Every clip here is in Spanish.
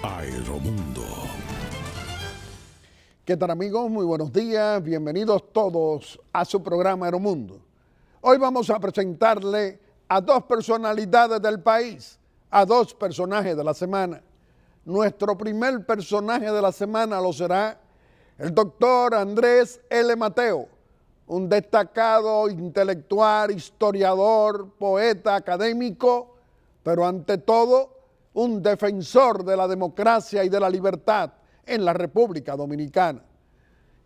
Aeromundo. ¿Qué tal, amigos? Muy buenos días, bienvenidos todos a su programa Aeromundo. Hoy vamos a presentarle a dos personalidades del país, a dos personajes de la semana. Nuestro primer personaje de la semana lo será el doctor Andrés L. Mateo, un destacado intelectual, historiador, poeta, académico, pero ante todo un defensor de la democracia y de la libertad en la República Dominicana.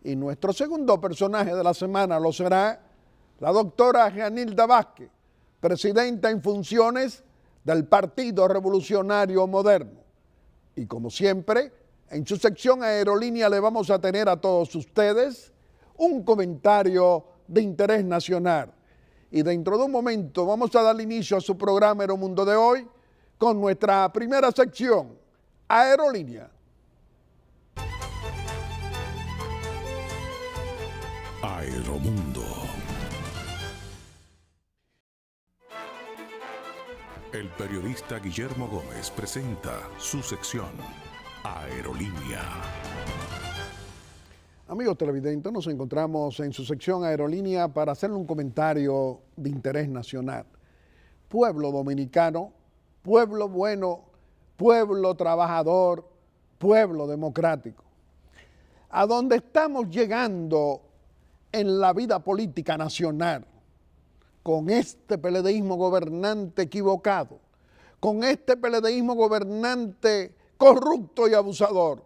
Y nuestro segundo personaje de la semana lo será la doctora Yanilda Vázquez, presidenta en funciones del Partido Revolucionario Moderno. Y como siempre, en su sección Aerolínea le vamos a tener a todos ustedes un comentario de interés nacional. Y dentro de un momento vamos a dar inicio a su programa Aeromundo de hoy con nuestra primera sección, Aerolínea. Aeromundo. El periodista Guillermo Gómez presenta su sección Aerolínea. Amigos televidentes, nos encontramos en su sección Aerolínea para hacerle un comentario de interés nacional. Pueblo dominicano, pueblo bueno, pueblo trabajador, pueblo democrático. A donde estamos llegando en la vida política nacional, con este PLDismo gobernante equivocado, con este PLDismo gobernante corrupto y abusador,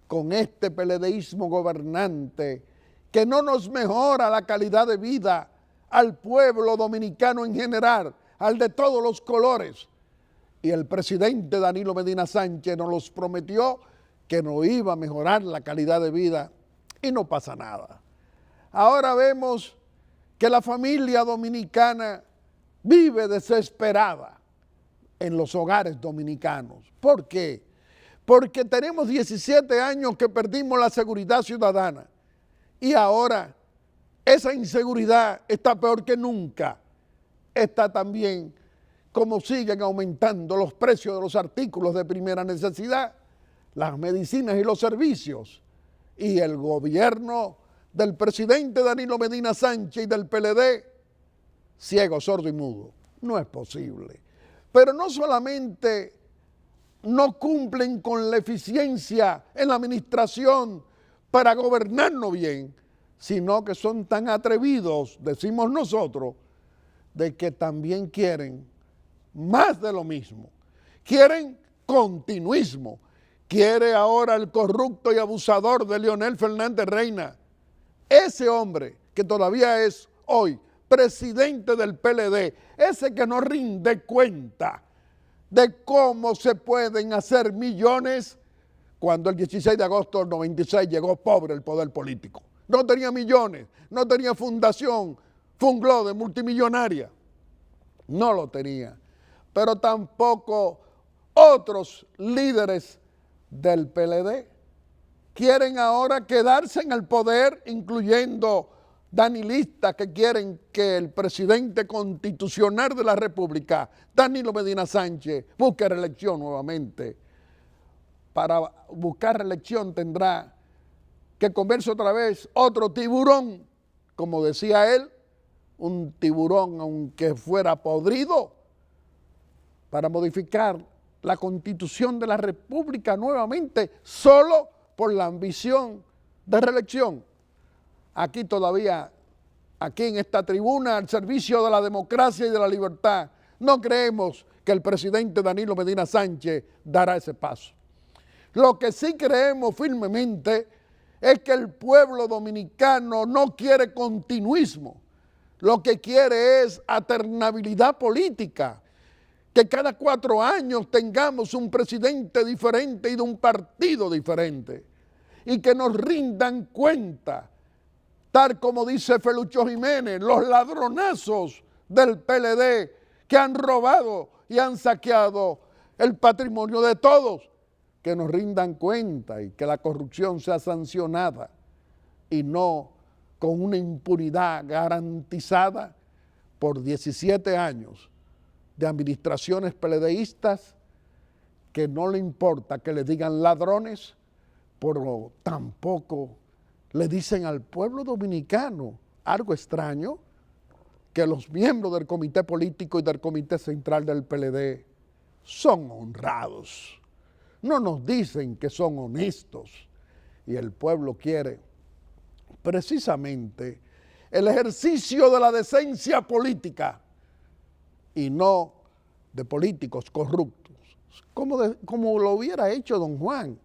con este PLDismo gobernante que no nos mejora la calidad de vida al pueblo dominicano en general, al de todos los colores. Y el presidente Danilo Medina Sánchez nos los prometió que nos iba a mejorar la calidad de vida y no pasa nada. Ahora vemos que la familia dominicana vive desesperada en los hogares dominicanos. ¿Por qué? Porque tenemos 17 años que perdimos la seguridad ciudadana y ahora esa inseguridad está peor que nunca. Está también como siguen aumentando los precios de los artículos de primera necesidad, las medicinas y los servicios. Y el gobierno del presidente Danilo Medina Sánchez y del PLD, ciego, sordo y mudo. No es posible. Pero no solamente no cumplen con la eficiencia en la administración para gobernarnos bien, sino que son tan atrevidos, decimos nosotros, de que también quieren más de lo mismo. Quieren continuismo. Quiere ahora el corrupto y abusador de Leonel Fernández Reina. Ese hombre que todavía es hoy presidente del PLD, ese que no rinde cuenta de cómo se pueden hacer millones cuando el 16 de agosto del 96 llegó pobre el poder político. No tenía millones, no tenía fundación, Funglode multimillonaria. No lo tenía. Pero tampoco otros líderes del PLD quieren ahora quedarse en el poder, incluyendo danilistas que quieren que el presidente constitucional de la República, Danilo Medina Sánchez, busque reelección nuevamente. Para buscar reelección tendrá que comerse otra vez otro tiburón, como decía él, un tiburón aunque fuera podrido, para modificar la Constitución de la República nuevamente solo por la ambición de reelección. Aquí todavía, aquí en esta tribuna, al servicio de la democracia y de la libertad, no creemos que el presidente Danilo Medina Sánchez dará ese paso. Lo que sí creemos firmemente es que el pueblo dominicano no quiere continuismo, lo que quiere es alternabilidad política, que cada 4 años tengamos un presidente diferente y de un partido diferente, y que nos rindan cuenta, tal como dice Felucho Jiménez, los ladronazos del PLD que han robado y han saqueado el patrimonio de todos, que nos rindan cuenta y que la corrupción sea sancionada y no con una impunidad garantizada por 17 años de administraciones PLDistas que no le importa que le digan ladrones, pero tampoco le dicen al pueblo dominicano algo extraño, que los miembros del comité político y del comité central del PLD son honrados. No nos dicen que son honestos. Y el pueblo quiere precisamente el ejercicio de la decencia política y no de políticos corruptos. Como lo hubiera hecho don Juan,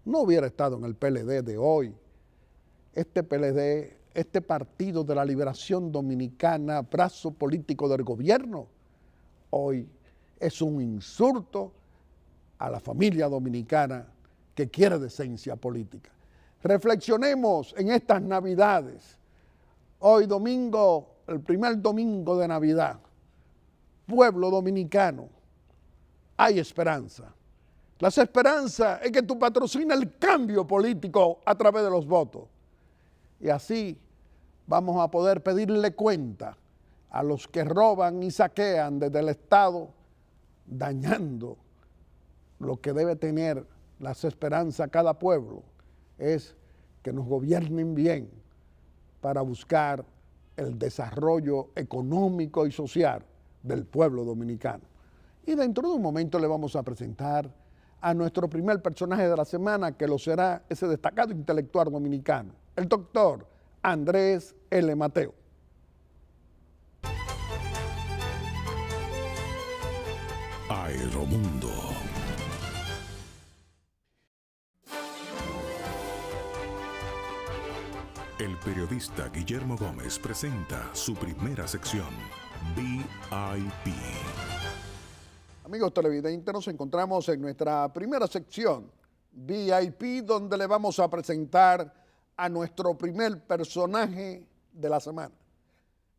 no hubiera estado en el PLD de hoy. Este PLD, este Partido de la Liberación Dominicana, brazo político del gobierno, hoy es un insulto a la familia dominicana que quiere decencia política. Reflexionemos en estas Navidades. Hoy domingo, el primer domingo de Navidad, pueblo dominicano, hay esperanza. La esperanza es que tú patrocinas el cambio político a través de los votos. Y así vamos a poder pedirle cuenta a los que roban y saquean desde el Estado, dañando lo que debe tener las esperanzas cada pueblo, es que nos gobiernen bien para buscar el desarrollo económico y social del pueblo dominicano. Y dentro de un momento le vamos a presentar a nuestro primer personaje de la semana, que lo será ese destacado intelectual dominicano, el doctor Andrés L. Mateo. Aeromundo. El periodista Guillermo Gómez presenta su primera sección, VIP. Amigos televidentes, nos encontramos en nuestra primera sección, VIP, donde le vamos a presentar a nuestro primer personaje de la semana.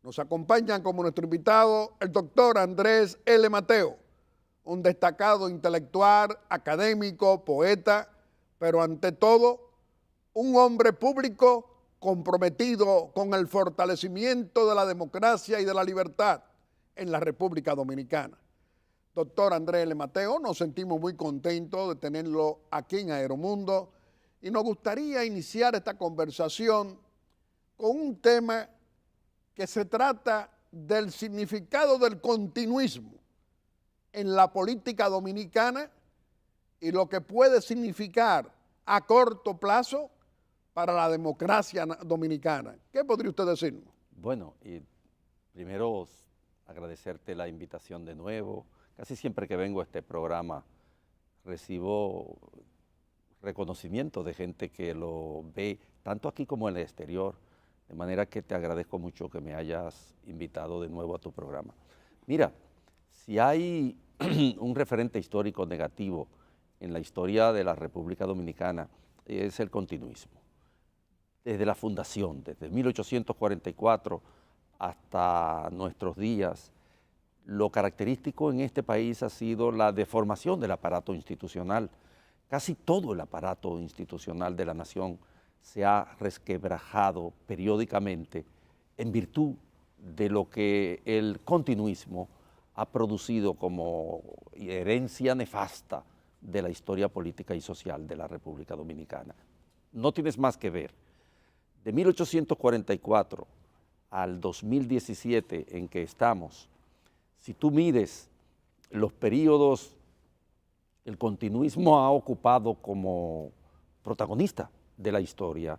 Nos acompañan como nuestro invitado el doctor Andrés L. Mateo, un destacado intelectual, académico, poeta, pero ante todo, un hombre público comprometido con el fortalecimiento de la democracia y de la libertad en la República Dominicana. Doctor Andrés L. Mateo, nos sentimos muy contentos de tenerlo aquí en Aeromundo y nos gustaría iniciar esta conversación con un tema que se trata del significado del continuismo en la política dominicana y lo que puede significar a corto plazo para la democracia dominicana. ¿Qué podría usted decirnos? Bueno, y primero agradecerte la invitación de nuevo. Casi siempre que vengo a este programa recibo reconocimiento de gente que lo ve tanto aquí como en el exterior, de manera que te agradezco mucho que me hayas invitado de nuevo a tu programa. Mira, si hay un referente histórico negativo en la historia de la República Dominicana, es el continuismo. Desde la fundación, desde 1844 hasta nuestros días, lo característico en este país ha sido la deformación del aparato institucional. Casi todo el aparato institucional de la nación se ha resquebrajado periódicamente en virtud de lo que el continuismo ha producido como herencia nefasta de la historia política y social de la República Dominicana. No tienes más que ver. De 1844 al 2017 en que estamos, si tú mides los periodos, el continuismo ha ocupado como protagonista de la historia,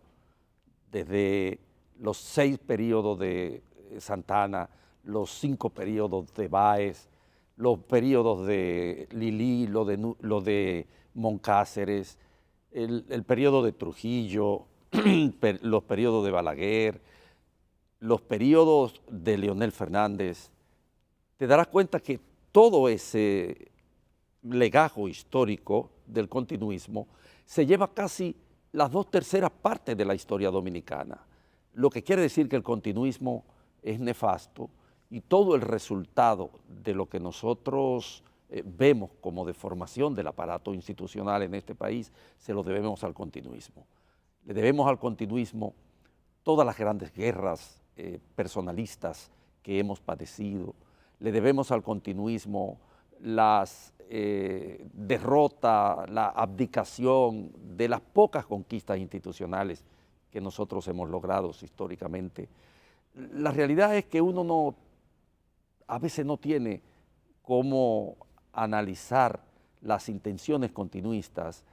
desde los 6 periodos de Santana, los 5 periodos de Báez, los periodos de Lili, lo de Moncáceres, el periodo de Trujillo, los periodos de Balaguer, los periodos de Leonel Fernández. Te darás cuenta que todo ese legajo histórico del continuismo se lleva casi las 2/3 partes de la historia dominicana, lo que quiere decir que el continuismo es nefasto y todo el resultado de lo que nosotros vemos como deformación del aparato institucional en este país se lo debemos al continuismo. Le debemos al continuismo todas las grandes guerras personalistas que hemos padecido. Le debemos al continuismo las derrotas, la abdicación de las pocas conquistas institucionales que nosotros hemos logrado históricamente. La realidad es que uno a veces no tiene cómo analizar las intenciones continuistas,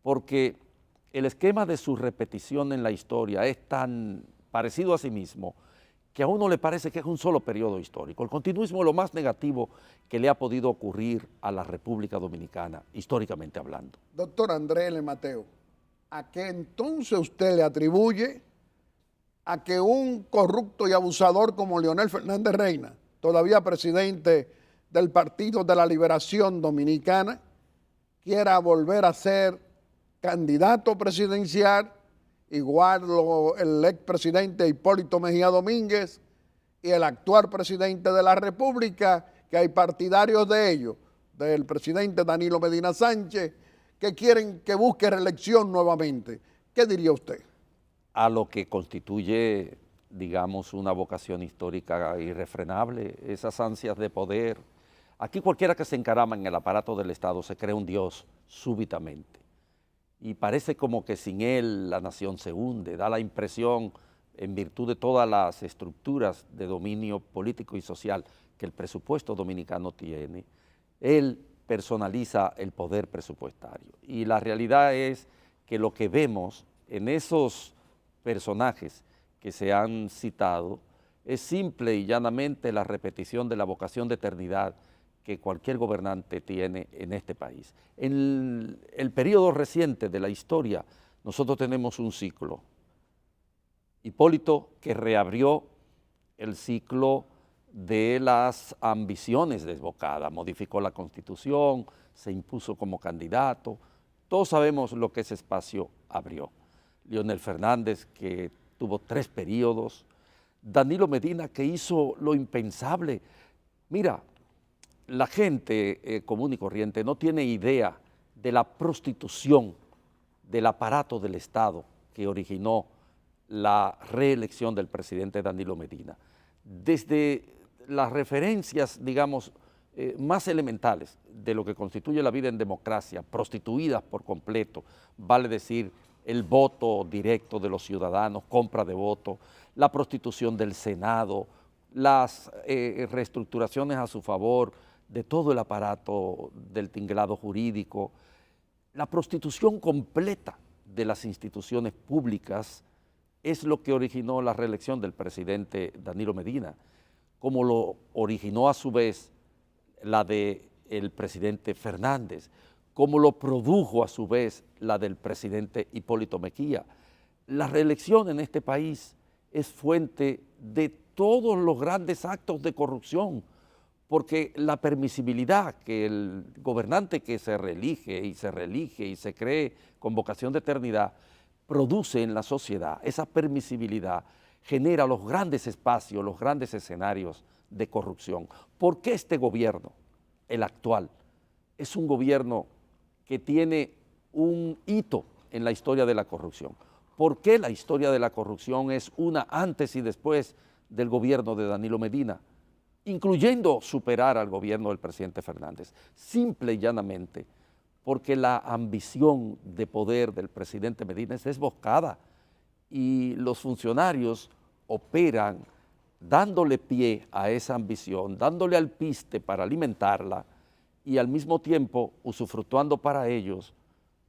porque el esquema de su repetición en la historia es tan parecido a sí mismo que a uno le parece que es un solo periodo histórico. El continuismo es lo más negativo que le ha podido ocurrir a la República Dominicana, históricamente hablando. Doctor André L. Mateo, ¿a qué entonces usted le atribuye a que un corrupto y abusador como Leonel Fernández Reina, todavía presidente del Partido de la Liberación Dominicana, quiera volver a ser candidato presidencial, igual el expresidente Hipólito Mejía Domínguez y el actual presidente de la República, que hay partidarios de ellos, del presidente Danilo Medina Sánchez, que quieren que busque reelección nuevamente? ¿Qué diría usted? A lo que constituye, digamos, una vocación histórica irrefrenable, esas ansias de poder. Aquí cualquiera que se encarama en el aparato del Estado se cree un Dios súbitamente. Y parece como que sin él la nación se hunde, da la impresión, en virtud de todas las estructuras de dominio político y social que el presupuesto dominicano tiene, él personaliza el poder presupuestario. Y la realidad es que lo que vemos en esos personajes que se han citado es simple y llanamente la repetición de la vocación de eternidad que cualquier gobernante tiene en este país. En el periodo reciente de la historia, nosotros tenemos un ciclo. Hipólito, que reabrió el ciclo de las ambiciones desbocadas, modificó la Constitución, se impuso como candidato. Todos sabemos lo que ese espacio abrió. Leonel Fernández, que tuvo 3 periodos. Danilo Medina, que hizo lo impensable. Mira, la gente común y corriente no tiene idea de la prostitución del aparato del Estado que originó la reelección del presidente Danilo Medina. Desde las referencias, digamos, más elementales de lo que constituye la vida en democracia, prostituidas por completo, vale decir, el voto directo de los ciudadanos, compra de voto, la prostitución del Senado, las reestructuraciones a su favor de todo el aparato del tinglado jurídico, la prostitución completa de las instituciones públicas es lo que originó la reelección del presidente Danilo Medina, como lo originó a su vez la del presidente Fernández, como lo produjo a su vez la del presidente Hipólito Mejía. La reelección en este país es fuente de todos los grandes actos de corrupción, porque la permisibilidad que el gobernante que se reelige y se cree con vocación de eternidad produce en la sociedad, esa permisibilidad genera los grandes espacios, los grandes escenarios de corrupción. ¿Por qué este gobierno, el actual, es un gobierno que tiene un hito en la historia de la corrupción? ¿Por qué la historia de la corrupción es una antes y después del gobierno de Danilo Medina, incluyendo superar al gobierno del presidente Fernández? Simple y llanamente porque la ambición de poder del presidente Medina es desbocada y los funcionarios operan dándole pie a esa ambición, dándole alpiste para alimentarla y al mismo tiempo usufructuando para ellos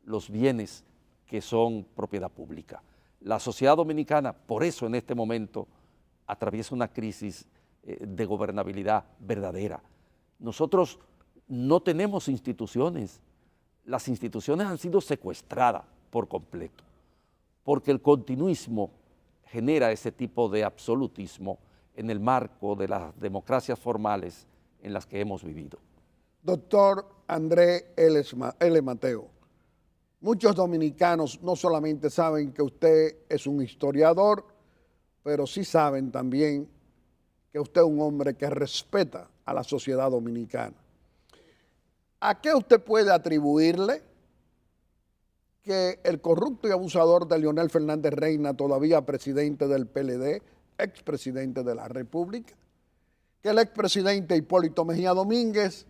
los bienes que son propiedad pública. La sociedad dominicana, por eso en este momento, atraviesa una crisis de gobernabilidad verdadera. Nosotros no tenemos instituciones, las instituciones han sido secuestradas por completo, porque el continuismo genera ese tipo de absolutismo en el marco de las democracias formales en las que hemos vivido. Doctor André L. Mateo, muchos dominicanos no solamente saben que usted es un historiador, pero sí saben también que usted es un hombre que respeta a la sociedad dominicana. ¿A qué usted puede atribuirle que el corrupto y abusador de Leonel Fernández Reina, todavía presidente del PLD, expresidente de la República, que el expresidente Hipólito Mejía Domínguez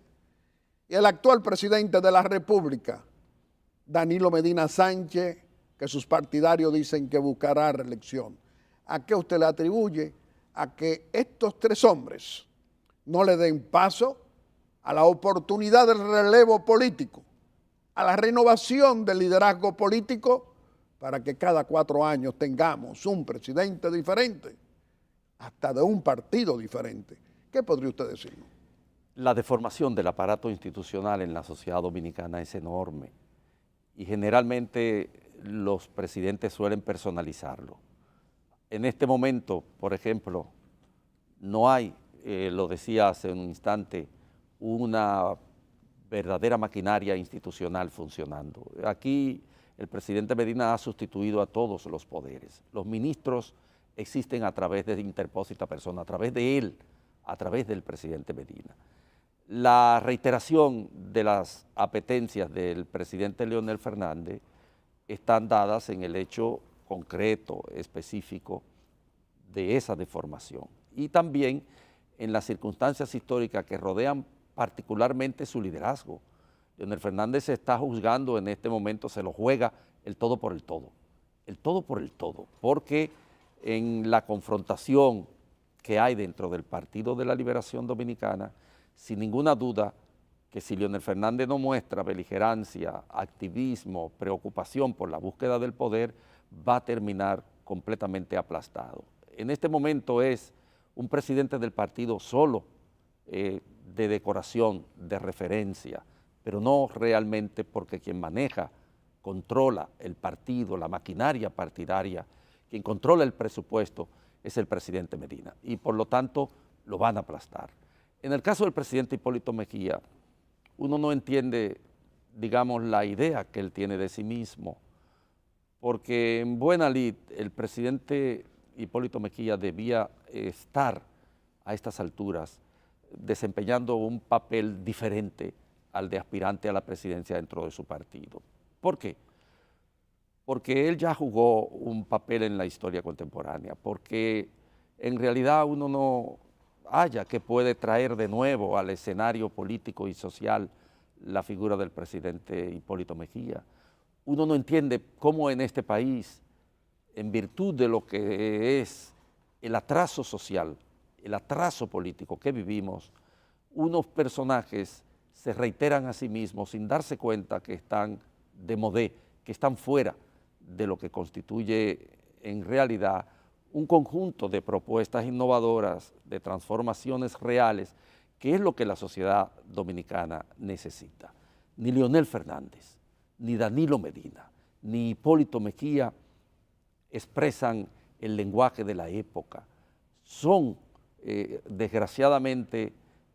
y el actual presidente de la República, Danilo Medina Sánchez, que sus partidarios dicen que buscará reelección. ¿A qué usted le atribuye a que estos tres hombres no le den paso a la oportunidad del relevo político, a la renovación del liderazgo político, para que cada 4 años tengamos un presidente diferente, hasta de un partido diferente? ¿Qué podría usted decirnos? La deformación del aparato institucional en la sociedad dominicana es enorme y generalmente los presidentes suelen personalizarlo. En este momento, por ejemplo, no hay, lo decía hace un instante, una verdadera maquinaria institucional funcionando. Aquí el presidente Medina ha sustituido a todos los poderes. Los ministros existen a través de interpósita persona, a través de él, a través del presidente Medina. La reiteración de las apetencias del presidente Leonel Fernández están dadas en el hecho concreto, específico de esa deformación y también en las circunstancias históricas que rodean particularmente su liderazgo. Leonel Fernández se está juzgando en este momento, se lo juega el todo por el todo, porque en la confrontación que hay dentro del Partido de la Liberación Dominicana, sin ninguna duda que si Leonel Fernández no muestra beligerancia, activismo, preocupación por la búsqueda del poder, va a terminar completamente aplastado. En este momento es un presidente del partido solo, de decoración, de referencia, pero no realmente porque quien maneja, controla el partido, la maquinaria partidaria, quien controla el presupuesto es el presidente Medina y por lo tanto lo van a aplastar. En el caso del presidente Hipólito Mejía, uno no entiende, digamos, la idea que él tiene de sí mismo, porque en buena lid el presidente Hipólito Mejía debía estar a estas alturas desempeñando un papel diferente al de aspirante a la presidencia dentro de su partido. ¿Por qué? Porque él ya jugó un papel en la historia contemporánea, porque en realidad uno no halla que puede traer de nuevo al escenario político y social la figura del presidente Hipólito Mejía. Uno no entiende cómo en este país, en virtud de lo que es el atraso social, el atraso político que vivimos, unos personajes se reiteran a sí mismos sin darse cuenta que están de modé, que están fuera de lo que constituye en realidad un conjunto de propuestas innovadoras, de transformaciones reales, que es lo que la sociedad dominicana necesita. Ni Leonel Fernández, ni Danilo Medina, ni Hipólito Mejía expresan el lenguaje de la época. Son, desgraciadamente,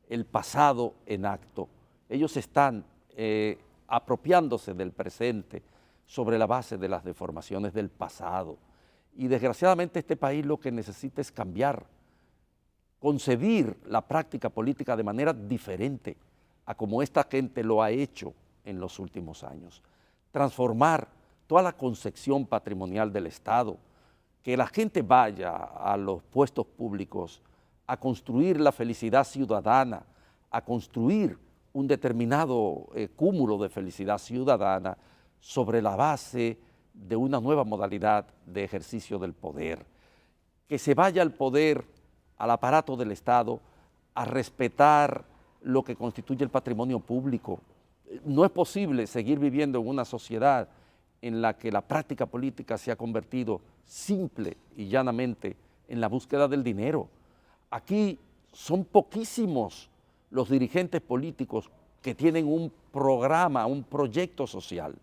el pasado en acto. Ellos están apropiándose del presente sobre la base de las deformaciones del pasado. Y desgraciadamente este país lo que necesita es cambiar, concebir la práctica política de manera diferente a como esta gente lo ha hecho en los últimos años. Transformar toda la concepción patrimonial del Estado, que la gente vaya a los puestos públicos a construir la felicidad ciudadana, a construir un determinado cúmulo de felicidad ciudadana sobre la base de una nueva modalidad de ejercicio del poder. Que se vaya al poder, al aparato del Estado, a respetar lo que constituye el patrimonio público. No es posible seguir viviendo en una sociedad en la que la práctica política se ha convertido simple y llanamente en la búsqueda del dinero. Aquí son poquísimos los dirigentes políticos que tienen un programa, un proyecto social,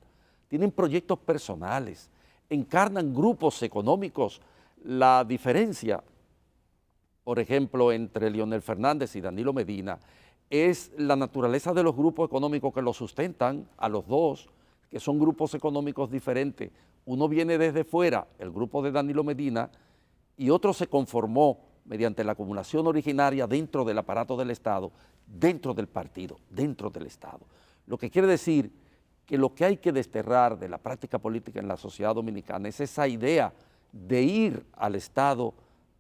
tienen proyectos personales, encarnan grupos económicos. La diferencia, por ejemplo, entre Leonel Fernández y Danilo Medina es la naturaleza de los grupos económicos que los sustentan a los dos, que son grupos económicos diferentes. Uno viene desde fuera, el grupo de Danilo Medina, y otro se conformó mediante la acumulación originaria dentro del aparato del Estado, dentro del partido, dentro del Estado. Lo que quiere decir que lo que hay que desterrar de la práctica política en la sociedad dominicana es esa idea de ir al Estado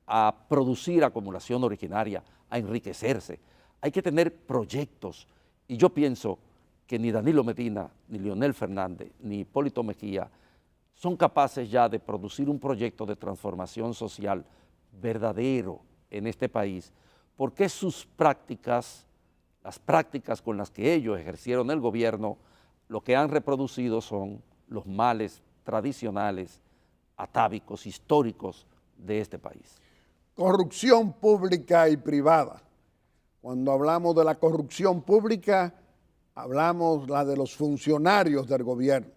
a producir acumulación originaria, a enriquecerse. Hay que tener proyectos Y yo pienso que ni Danilo Medina, ni Leonel Fernández, ni Hipólito Mejía son capaces ya de producir un proyecto de transformación social verdadero en este país, porque sus prácticas, las prácticas con las que ellos ejercieron el gobierno, lo que han reproducido son los males tradicionales, atávicos, históricos de este país. Corrupción pública y privada. Cuando hablamos de la corrupción pública, hablamos la de los funcionarios del gobierno.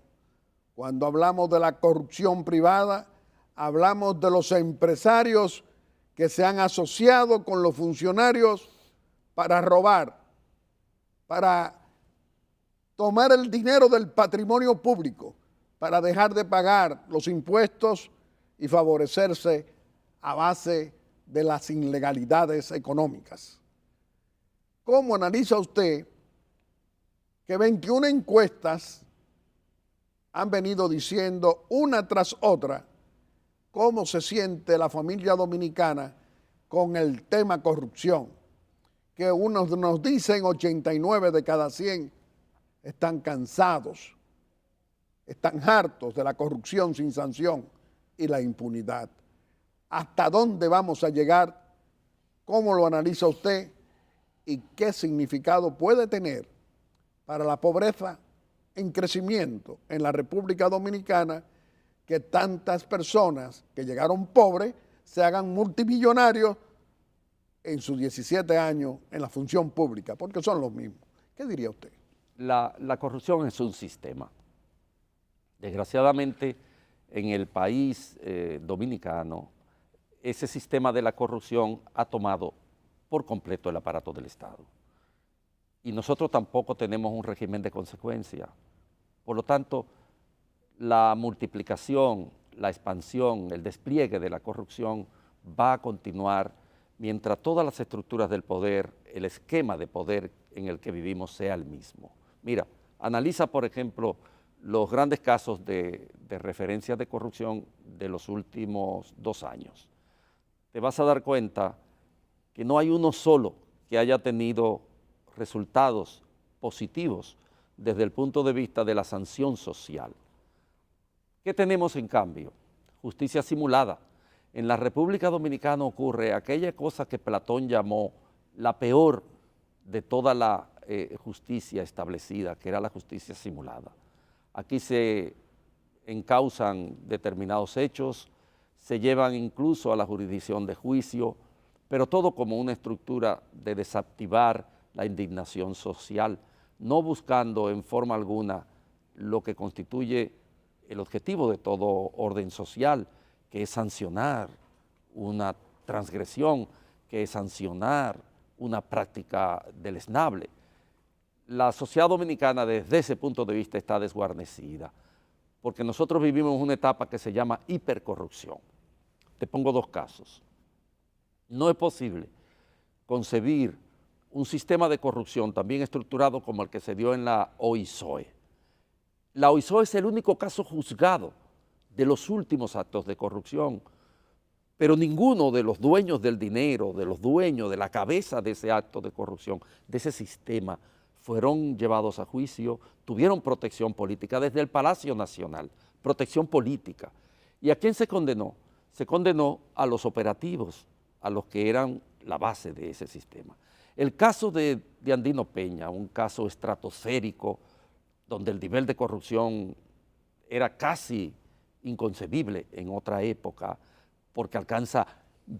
Cuando hablamos de la corrupción privada, hablamos de los empresarios que se han asociado con los funcionarios para robar, para tomar el dinero del patrimonio público, para dejar de pagar los impuestos y favorecerse a base de las ilegalidades económicas. ¿Cómo analiza usted que 21 encuestas han venido diciendo una tras otra cómo se siente la familia dominicana con el tema corrupción? Que unos nos dicen 89 de cada 100 están cansados, están hartos de la corrupción sin sanción y la impunidad. ¿Hasta dónde vamos a llegar? ¿Cómo lo analiza usted? ¿Y qué significado puede tener para la pobreza en crecimiento en la República Dominicana que tantas personas que llegaron pobres se hagan multimillonarios en sus 17 años en la función pública? Porque son los mismos. ¿Qué diría usted? La corrupción es un sistema. Desgraciadamente, en el país dominicano, ese sistema de la corrupción ha tomado por completo el aparato del Estado. Y nosotros tampoco tenemos un régimen de consecuencia. Por lo tanto, la multiplicación, la expansión, el despliegue de la corrupción va a continuar mientras todas las estructuras del poder, el esquema de poder en el que vivimos sea el mismo. Mira, analiza, por ejemplo, los grandes casos de referencia de corrupción de los últimos 2 años. Te vas a dar cuenta que no hay uno solo que haya tenido resultados positivos desde el punto de vista de la sanción social. ¿Qué tenemos en cambio? Justicia simulada. En la República Dominicana ocurre aquella cosa que Platón llamó la peor de toda la justicia establecida, que era la justicia simulada. Aquí se encausan determinados hechos, se llevan incluso a la jurisdicción de juicio, pero todo como una estructura de desactivar la indignación social, no buscando en forma alguna lo que constituye el objetivo de todo orden social, que es sancionar una transgresión, que es sancionar una práctica deleznable. La sociedad dominicana desde ese punto de vista está desguarnecida, porque nosotros vivimos una etapa que se llama hipercorrupción. Te pongo 2 casos. No es posible concebir un sistema de corrupción tan bien estructurado como el que se dio en la OISOE. La OISOE es el único caso juzgado de los últimos actos de corrupción, pero ninguno de los dueños del dinero, de los dueños de la cabeza de ese acto de corrupción, de ese sistema, fueron llevados a juicio, tuvieron protección política desde el Palacio Nacional, protección política. ¿Y a quién se condenó? Se condenó a los operativos, a los que eran la base de ese sistema. El caso de Andino Peña, un caso estratosférico, donde el nivel de corrupción era casi inconcebible en otra época, porque alcanza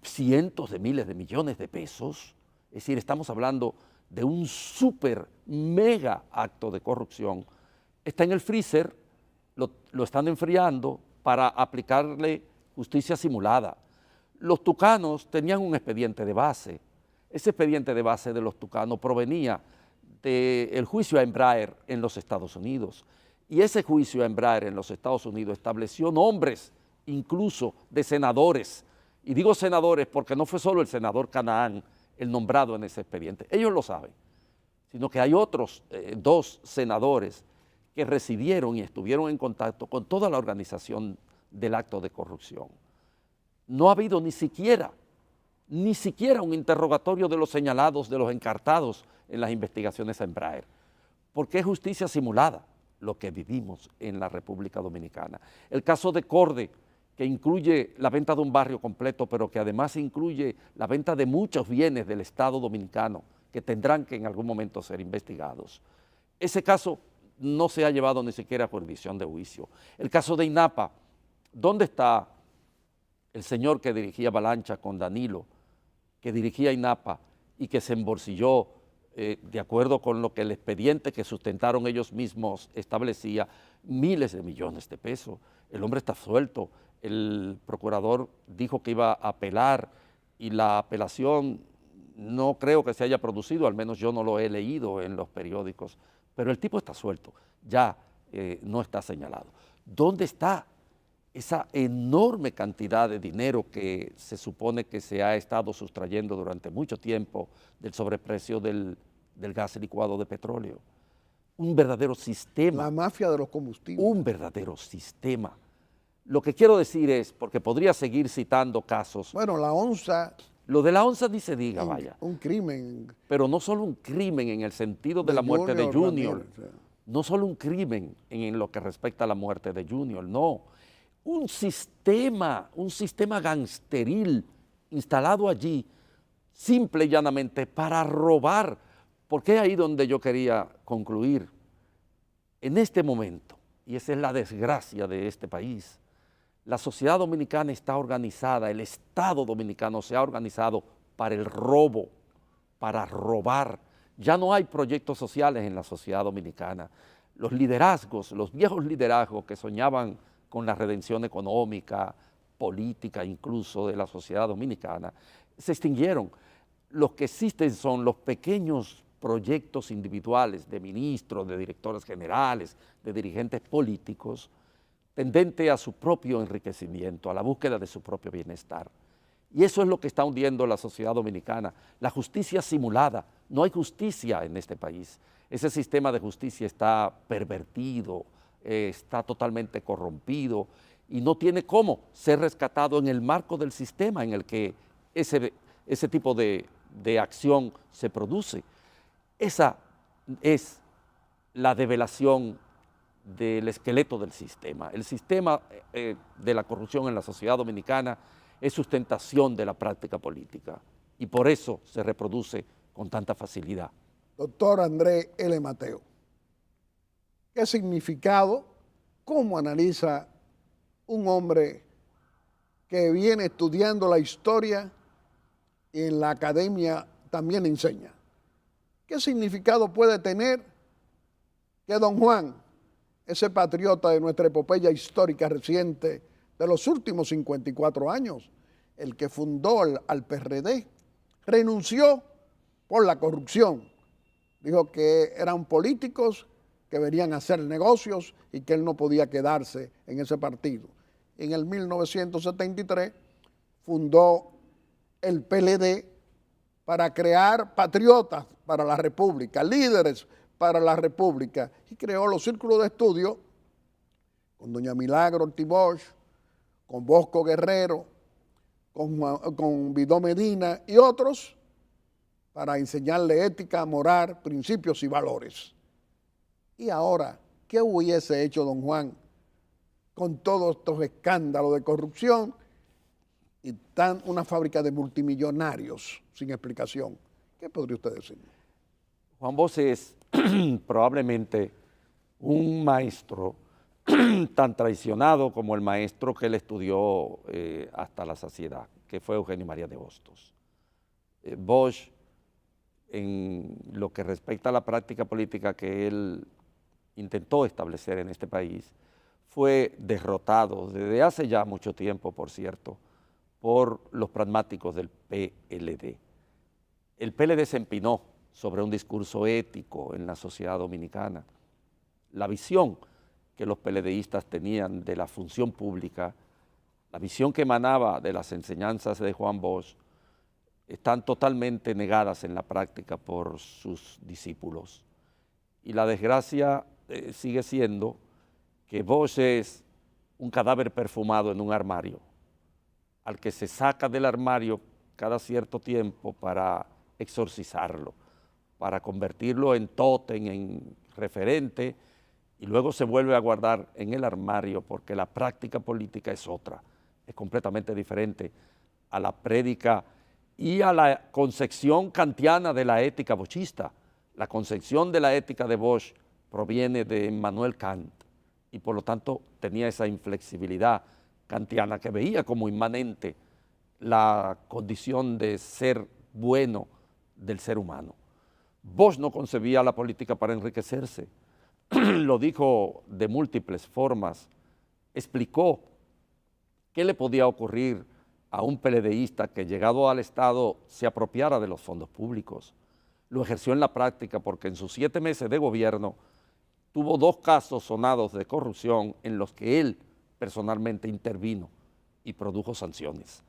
cientos de miles de millones de pesos, es decir, estamos hablando de un súper mega acto de corrupción, está en el freezer, lo están enfriando para aplicarle justicia simulada. Los tucanos tenían un expediente de base. Ese expediente de base de los tucanos provenía del juicio a Embraer en los Estados Unidos. Y ese juicio a Embraer en los Estados Unidos estableció nombres incluso de senadores. Y digo senadores porque no fue solo el senador Canaán el nombrado en ese expediente. Ellos lo saben, sino que hay otros 2 senadores que recibieron y estuvieron en contacto con toda la organización del acto de corrupción. No ha habido ni siquiera un interrogatorio de los señalados, de los encartados en las investigaciones a Embraer. porque es justicia simulada lo que vivimos en la República Dominicana. El caso de Corde, que incluye la venta de un barrio completo, pero que además incluye la venta de muchos bienes del Estado dominicano que tendrán que en algún momento ser investigados. Ese caso no se ha llevado ni siquiera a jurisdicción de juicio. El caso de INAPA, ¿dónde está el señor que dirigía Avalancha con Danilo, que dirigía INAPA y que se embolsilló, de acuerdo con lo que el expediente que sustentaron ellos mismos establecía, miles de millones de pesos? El hombre está suelto, el procurador dijo que iba a apelar y la apelación no creo que se haya producido, al menos yo no lo he leído en los periódicos, pero el tipo está suelto, ya no está señalado. ¿Dónde está esa enorme cantidad de dinero que se supone que se ha estado sustrayendo durante mucho tiempo del sobreprecio del gas licuado de petróleo? Un verdadero sistema. La mafia de los combustibles. Un verdadero sistema. Lo que quiero decir es, porque podría seguir citando casos. Bueno, la onza. Lo de la onza ni se diga, vaya. Un crimen. Pero no solo un crimen en el sentido de la muerte de Junior. Ramírez, no solo un crimen en lo que respecta a la muerte de Junior, no. Un sistema gangsteril instalado allí, simple y llanamente para robar, porque es ahí donde yo quería concluir. En este momento, y esa es la desgracia de este país, la sociedad dominicana está organizada, el Estado dominicano se ha organizado para el robo, para robar. Ya no hay proyectos sociales en la sociedad dominicana. Los liderazgos, los viejos liderazgos que soñaban con la redención económica, política incluso de la sociedad dominicana, se extinguieron. Los que existen son los pequeños proyectos individuales de ministros, de directores generales, de dirigentes políticos, tendente a su propio enriquecimiento, a la búsqueda de su propio bienestar. Y eso es lo que está hundiendo la sociedad dominicana, la justicia simulada. No hay justicia en este país. Ese sistema de justicia está pervertido, está totalmente corrompido y no tiene cómo ser rescatado en el marco del sistema en el que ese tipo de acción se produce. Esa es la develación del esqueleto del sistema. El sistema de la corrupción en la sociedad dominicana es sustentación de la práctica política y por eso se reproduce con tanta facilidad. Doctor Andrés L. Mateo, ¿qué significado, cómo analiza un hombre que viene estudiando la historia y en la academia también enseña? ¿Qué significado puede tener que don Juan, ese patriota de nuestra epopeya histórica reciente de los últimos 54 años, el que fundó al PRD, renunció por la corrupción? Dijo que eran políticos que venían a hacer negocios y que él no podía quedarse en ese partido. En el 1973 fundó el PLD para crear patriotas para la República, líderes para la República, y creó los círculos de estudio con doña Milagro Ortiz Bosch, con Bosco Guerrero, con Vidó Medina y otros, para enseñarle ética, moral, principios y valores. Y ahora, ¿qué hubiese hecho don Juan con todos estos escándalos de corrupción y una fábrica de multimillonarios sin explicación? ¿Qué podría usted decir? Juan Bosch es probablemente un maestro tan traicionado como el maestro que él estudió hasta la saciedad, que fue Eugenio María de Hostos. Bosch, en lo que respecta a la práctica política que él intentó establecer en este país, fue derrotado desde hace ya mucho tiempo, por cierto, por los pragmáticos del PLD. El PLD se empinó sobre un discurso ético en la sociedad dominicana. La visión que los PLDistas tenían de la función pública, la visión que emanaba de las enseñanzas de Juan Bosch, están totalmente negadas en la práctica por sus discípulos. Y la desgracia sigue siendo que Bosch es un cadáver perfumado en un armario, al que se saca del armario cada cierto tiempo para exorcizarlo, para convertirlo en tótem, en referente, y luego se vuelve a guardar en el armario porque la práctica política es otra, es completamente diferente a la prédica y a la concepción kantiana de la ética boschista. La concepción de la ética de Bosch proviene de Immanuel Kant y por lo tanto tenía esa inflexibilidad kantiana que veía como inmanente la condición de ser bueno del ser humano. Bosch no concebía la política para enriquecerse, lo dijo de múltiples formas, explicó qué le podía ocurrir a un PLDista que llegado al Estado se apropiara de los fondos públicos. Lo ejerció en la práctica porque en sus 7 meses de gobierno tuvo 2 casos sonados de corrupción en los que él personalmente intervino y produjo sanciones.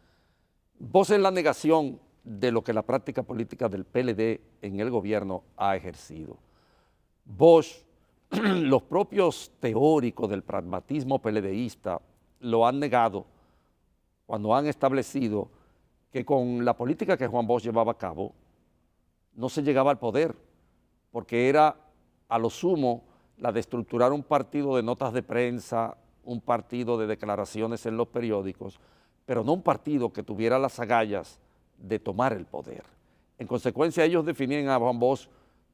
Bosch es la negación de lo que la práctica política del PLD en el gobierno ha ejercido. Bosch, los propios teóricos del pragmatismo PLDista lo han negado cuando han establecido que con la política que Juan Bosch llevaba a cabo no se llegaba al poder, porque era a lo sumo la de estructurar un partido de notas de prensa, un partido de declaraciones en los periódicos, pero no un partido que tuviera las agallas de tomar el poder. En consecuencia, ellos definían a Juan Bosch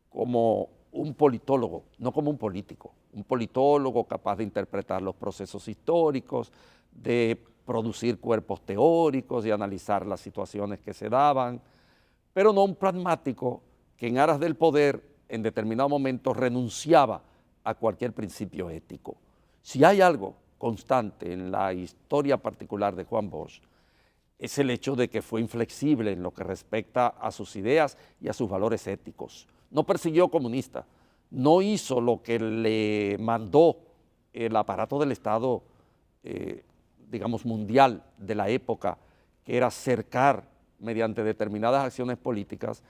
como un politólogo, no como un politólogo capaz de interpretar los procesos históricos, de producir cuerpos teóricos, de analizar las situaciones que se daban, pero no un pragmático que en aras del poder en determinado momento renunciaba a cualquier principio ético. Si hay algo constante en la historia particular de Juan Bosch, es el hecho de que fue inflexible en lo que respecta a sus ideas y a sus valores éticos. No persiguió comunistas, no hizo lo que le mandó el aparato del Estado, digamos, mundial de la época, que era cercar mediante determinadas acciones políticas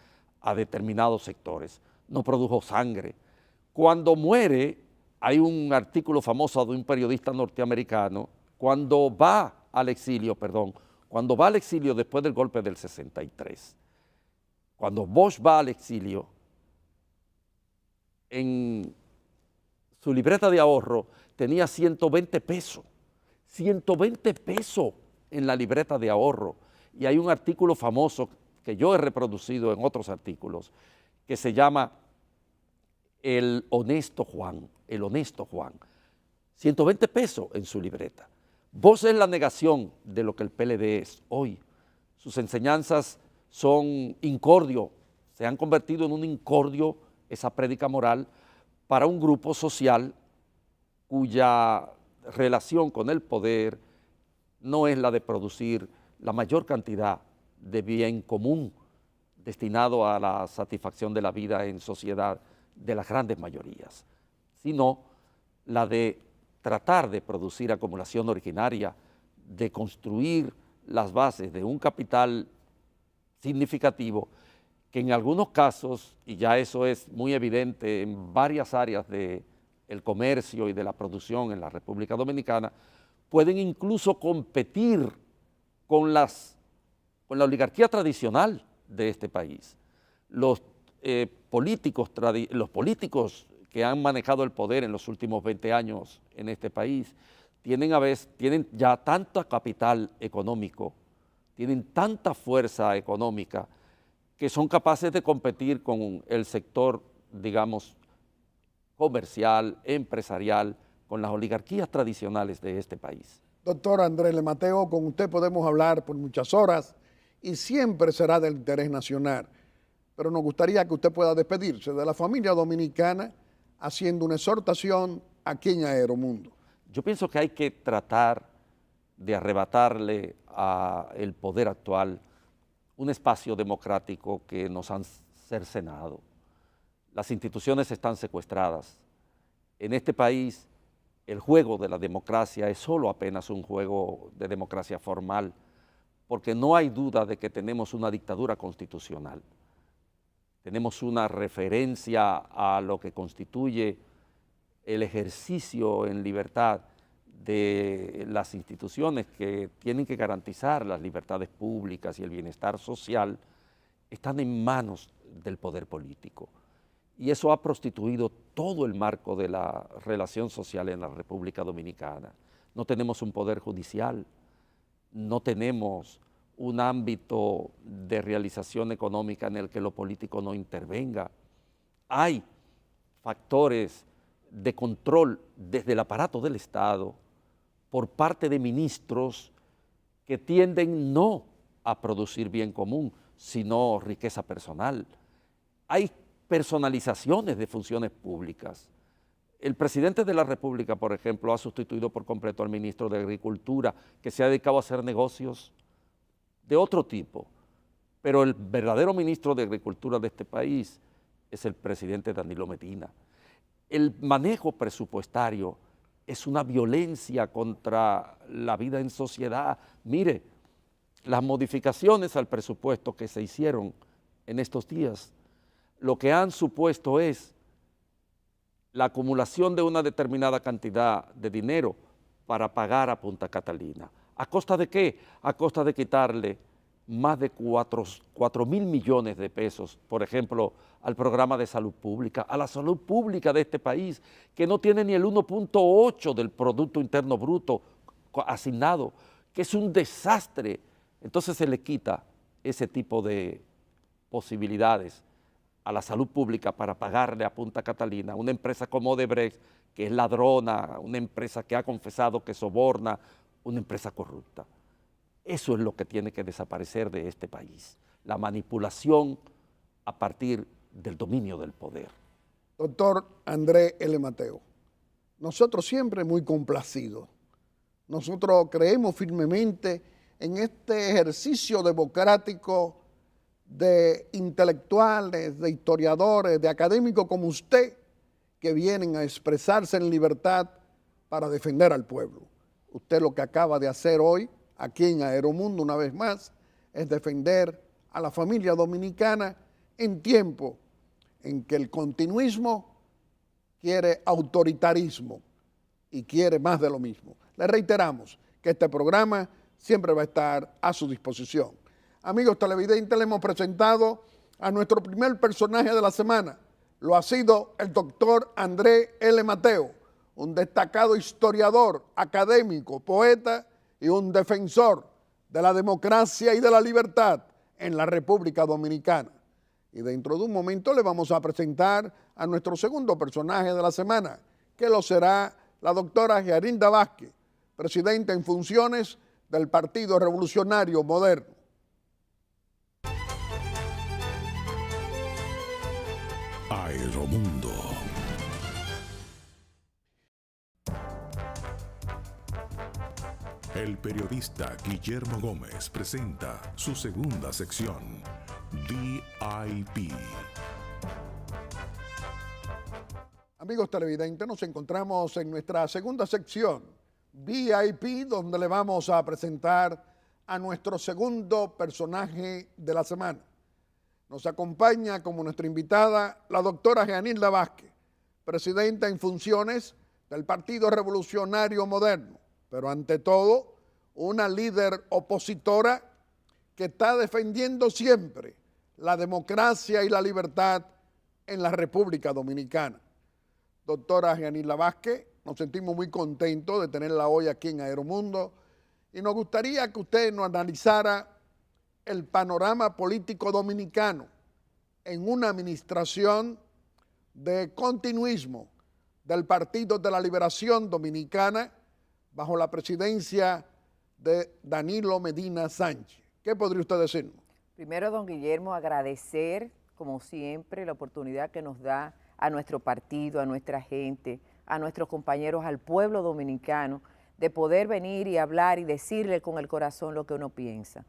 a determinados sectores. No produjo sangre. Cuando muere, hay un artículo famoso de un periodista norteamericano, cuando va al exilio después del golpe del 63, cuando Bosch va al exilio, en su libreta de ahorro tenía 120 pesos, 120 pesos en la libreta de ahorro. Y hay un artículo famoso que yo he reproducido en otros artículos que se llama El Honesto Juan, 120 pesos en su libreta. Bosch es la negación de lo que el PLD es hoy. Sus enseñanzas son incordio, se han convertido en un incordio, esa prédica moral, para un grupo social cuya relación con el poder no es la de producir la mayor cantidad de bien común destinado a la satisfacción de la vida en sociedad de las grandes mayorías, sino la de tratar de producir acumulación originaria, de construir las bases de un capital significativo que en algunos casos, y ya eso es muy evidente en varias áreas del comercio y de la producción en la República Dominicana, pueden incluso competir con la oligarquía tradicional de este país. Los políticos que han manejado el poder en los últimos 20 años en este país tienen ya tanto capital económico, tienen tanta fuerza económica que son capaces de competir con el sector, digamos, comercial, empresarial, con las oligarquías tradicionales de este país. Doctor Andrés Le Mateo, con usted podemos hablar por muchas horas y siempre será del interés nacional, pero nos gustaría que usted pueda despedirse de la familia dominicana haciendo una exhortación aquí en Aeromundo. Yo pienso que hay que tratar de arrebatarle al poder actual un espacio democrático que nos han cercenado. Las instituciones están secuestradas. En este país el juego de la democracia es solo apenas un juego de democracia formal, porque no hay duda de que tenemos una dictadura constitucional. Tenemos una referencia a lo que constituye el ejercicio en libertad de las instituciones que tienen que garantizar las libertades públicas y el bienestar social, están en manos del poder político. Y eso ha prostituido todo el marco de la relación social en la República Dominicana. No tenemos un poder judicial, no tenemos un ámbito de realización económica en el que lo político no intervenga. Hay factores de control desde el aparato del Estado por parte de ministros que tienden no a producir bien común, sino riqueza personal. Hay personalizaciones de funciones públicas. El presidente de la República, por ejemplo, ha sustituido por completo al ministro de Agricultura, que se ha dedicado a hacer negocios de otro tipo, pero el verdadero ministro de Agricultura de este país es el presidente Danilo Medina. El manejo presupuestario es una violencia contra la vida en sociedad. Mire, las modificaciones al presupuesto que se hicieron en estos días, lo que han supuesto es la acumulación de una determinada cantidad de dinero para pagar a Punta Catalina. ¿A costa de qué? A costa de quitarle más de 4 mil millones de pesos, por ejemplo, al programa de salud pública, a la salud pública de este país, que no tiene ni el 1.8 del Producto Interno Bruto asignado, que es un desastre. Entonces se le quita ese tipo de posibilidades a la salud pública para pagarle a Punta Catalina, una empresa como Odebrecht, que es ladrona, una empresa que ha confesado que soborna, una empresa corrupta. Eso es lo que tiene que desaparecer de este país, la manipulación a partir del dominio del poder. Doctor André L. Mateo, nosotros siempre muy complacidos. Nosotros creemos firmemente en este ejercicio democrático de intelectuales, de historiadores, de académicos como usted, que vienen a expresarse en libertad para defender al pueblo. Usted lo que acaba de hacer hoy, aquí en Aeromundo, una vez más, es defender a la familia dominicana en tiempo en que el continuismo quiere autoritarismo y quiere más de lo mismo. Le reiteramos que este programa siempre va a estar a su disposición. Amigos televidentes, le hemos presentado a nuestro primer personaje de la semana. Lo ha sido el doctor André L. Mateo, un destacado historiador, académico, poeta y un defensor de la democracia y de la libertad en la República Dominicana. Y dentro de un momento le vamos a presentar a nuestro segundo personaje de la semana, que lo será la doctora Gearinda Vázquez, presidenta en funciones del Partido Revolucionario Moderno. Aeromundo. El periodista Guillermo Gómez presenta su segunda sección, VIP. Amigos televidentes, nos encontramos en nuestra segunda sección, VIP, donde le vamos a presentar a nuestro segundo personaje de la semana. Nos acompaña como nuestra invitada la doctora Gearinda Vázquez, presidenta en funciones del Partido Revolucionario Moderno, pero ante todo una líder opositora que está defendiendo siempre la democracia y la libertad en la República Dominicana. Doctora Gearinda Vázquez, nos sentimos muy contentos de tenerla hoy aquí en Aeromundo y nos gustaría que usted nos analizara el panorama político dominicano en una administración de continuismo del Partido de la Liberación Dominicana bajo la presidencia de Danilo Medina Sánchez. ¿Qué podría usted decirnos? Primero, don Guillermo, agradecer, como siempre, la oportunidad que nos da a nuestro partido, a nuestra gente, a nuestros compañeros, al pueblo dominicano, de poder venir y hablar y decirle con el corazón lo que uno piensa.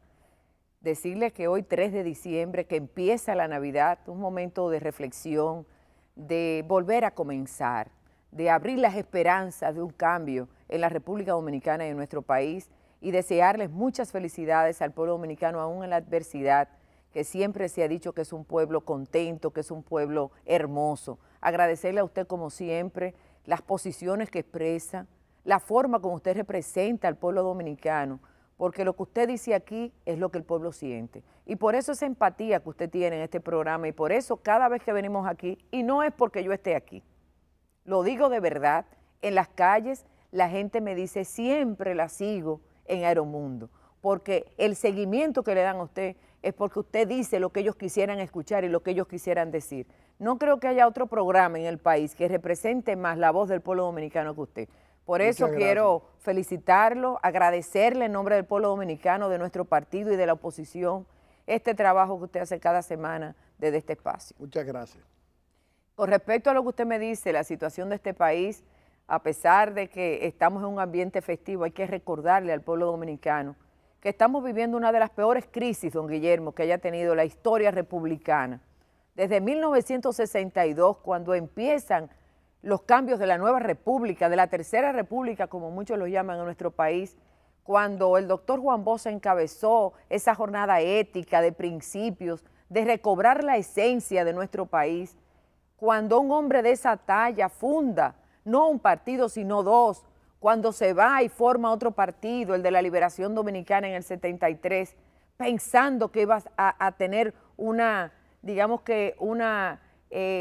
Decirles que hoy, 3 de diciembre, que empieza la Navidad, un momento de reflexión, de volver a comenzar, de abrir las esperanzas de un cambio en la República Dominicana y en nuestro país, y desearles muchas felicidades al pueblo dominicano, aún en la adversidad, que siempre se ha dicho que es un pueblo contento, que es un pueblo hermoso. Agradecerle a usted, como siempre, las posiciones que expresa, la forma como usted representa al pueblo dominicano, porque lo que usted dice aquí es lo que el pueblo siente. Y por eso esa empatía que usted tiene en este programa, y por eso cada vez que venimos aquí, y no es porque yo esté aquí, lo digo de verdad, en las calles la gente me dice, siempre la sigo en Aeromundo, porque el seguimiento que le dan a usted es porque usted dice lo que ellos quisieran escuchar y lo que ellos quisieran decir. No creo que haya otro programa en el país que represente más la voz del pueblo dominicano que usted. Por eso quiero felicitarlo, agradecerle en nombre del pueblo dominicano, de nuestro partido y de la oposición, este trabajo que usted hace cada semana desde este espacio. Muchas gracias. Con respecto a lo que usted me dice, la situación de este país, a pesar de que estamos en un ambiente festivo, hay que recordarle al pueblo dominicano que estamos viviendo una de las peores crisis, don Guillermo, que haya tenido la historia republicana. Desde 1962, cuando empiezan los cambios de la nueva república, de la tercera república, como muchos lo llaman en nuestro país, cuando el doctor Juan Bosch encabezó esa jornada ética de principios, de recobrar la esencia de nuestro país, cuando un hombre de esa talla funda, no un partido, sino dos, cuando se va y forma otro partido, el de la Liberación Dominicana en el 73, pensando que iba a tener una, digamos que una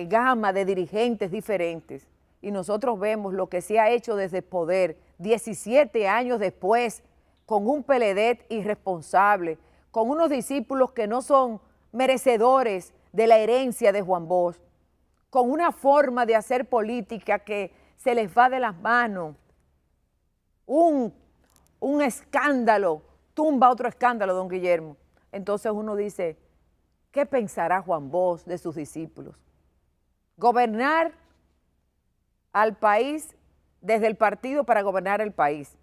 gama de dirigentes diferentes. Y nosotros vemos lo que se ha hecho desde el poder, 17 años después, con un PLD irresponsable, con unos discípulos que no son merecedores de la herencia de Juan Bosch, con una forma de hacer política que se les va de las manos. Un escándalo tumba otro escándalo, don Guillermo. Entonces uno dice, ¿qué pensará Juan Bosch de sus discípulos? Gobernar al país desde el partido para gobernar el país.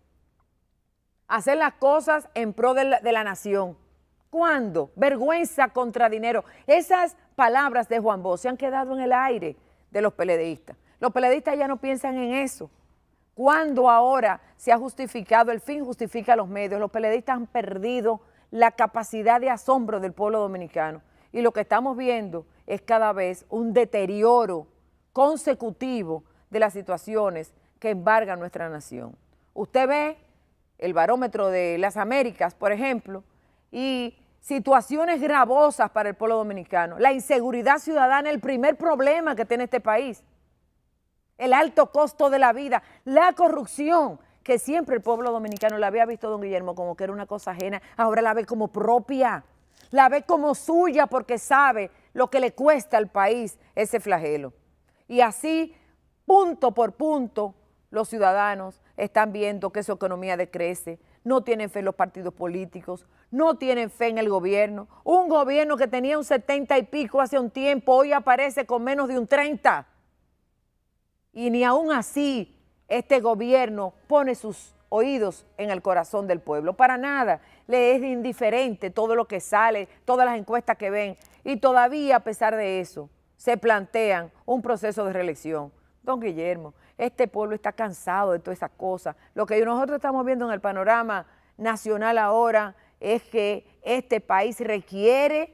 Hacer las cosas en pro de la nación. ¿Cuándo? Vergüenza contra dinero. Esas palabras de Juan Bosch se han quedado en el aire de los PLDistas. Los PLDistas ya no piensan en eso. ¿Cuándo ahora se ha justificado, el fin justifica los medios? Los PLDistas han perdido la capacidad de asombro del pueblo dominicano. Y lo que estamos viendo es cada vez un deterioro consecutivo de las situaciones que embargan nuestra nación. Usted ve el barómetro de las Américas, por ejemplo, y situaciones gravosas para el pueblo dominicano. La inseguridad ciudadana es el primer problema que tiene este país. El alto costo de la vida, la corrupción, que siempre el pueblo dominicano la había visto, don Guillermo, como que era una cosa ajena, ahora la ve como propia, la ve como suya porque sabe lo que le cuesta al país ese flagelo. Y así, punto por punto, los ciudadanos están viendo que su economía decrece, no tienen fe en los partidos políticos, no tienen fe en el gobierno. Un gobierno que tenía un 70 y pico hace un tiempo, hoy aparece con menos de un 30. Y ni aún así este gobierno pone sus oídos en el corazón del pueblo. Para nada, le es indiferente todo lo que sale, todas las encuestas que ven. Y todavía, a pesar de eso, se plantean un proceso de reelección. Don Guillermo, este pueblo está cansado de todas esas cosas. Lo que nosotros estamos viendo en el panorama nacional ahora es que este país requiere,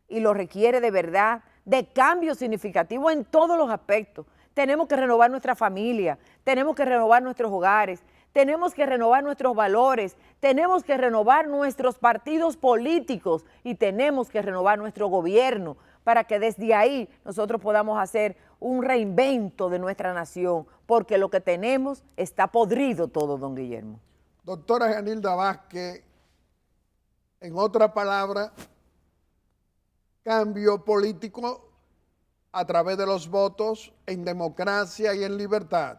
y lo requiere de verdad, de cambios significativos en todos los aspectos. Tenemos que renovar nuestra familia, tenemos que renovar nuestros hogares, tenemos que renovar nuestros valores, tenemos que renovar nuestros partidos políticos y tenemos que renovar nuestro gobierno para que desde ahí nosotros podamos hacer un reinvento de nuestra nación, porque lo que tenemos está podrido todo, don Guillermo. Doctora Yanilda Vázquez, en otra palabra, cambio político a través de los votos en democracia y en libertad,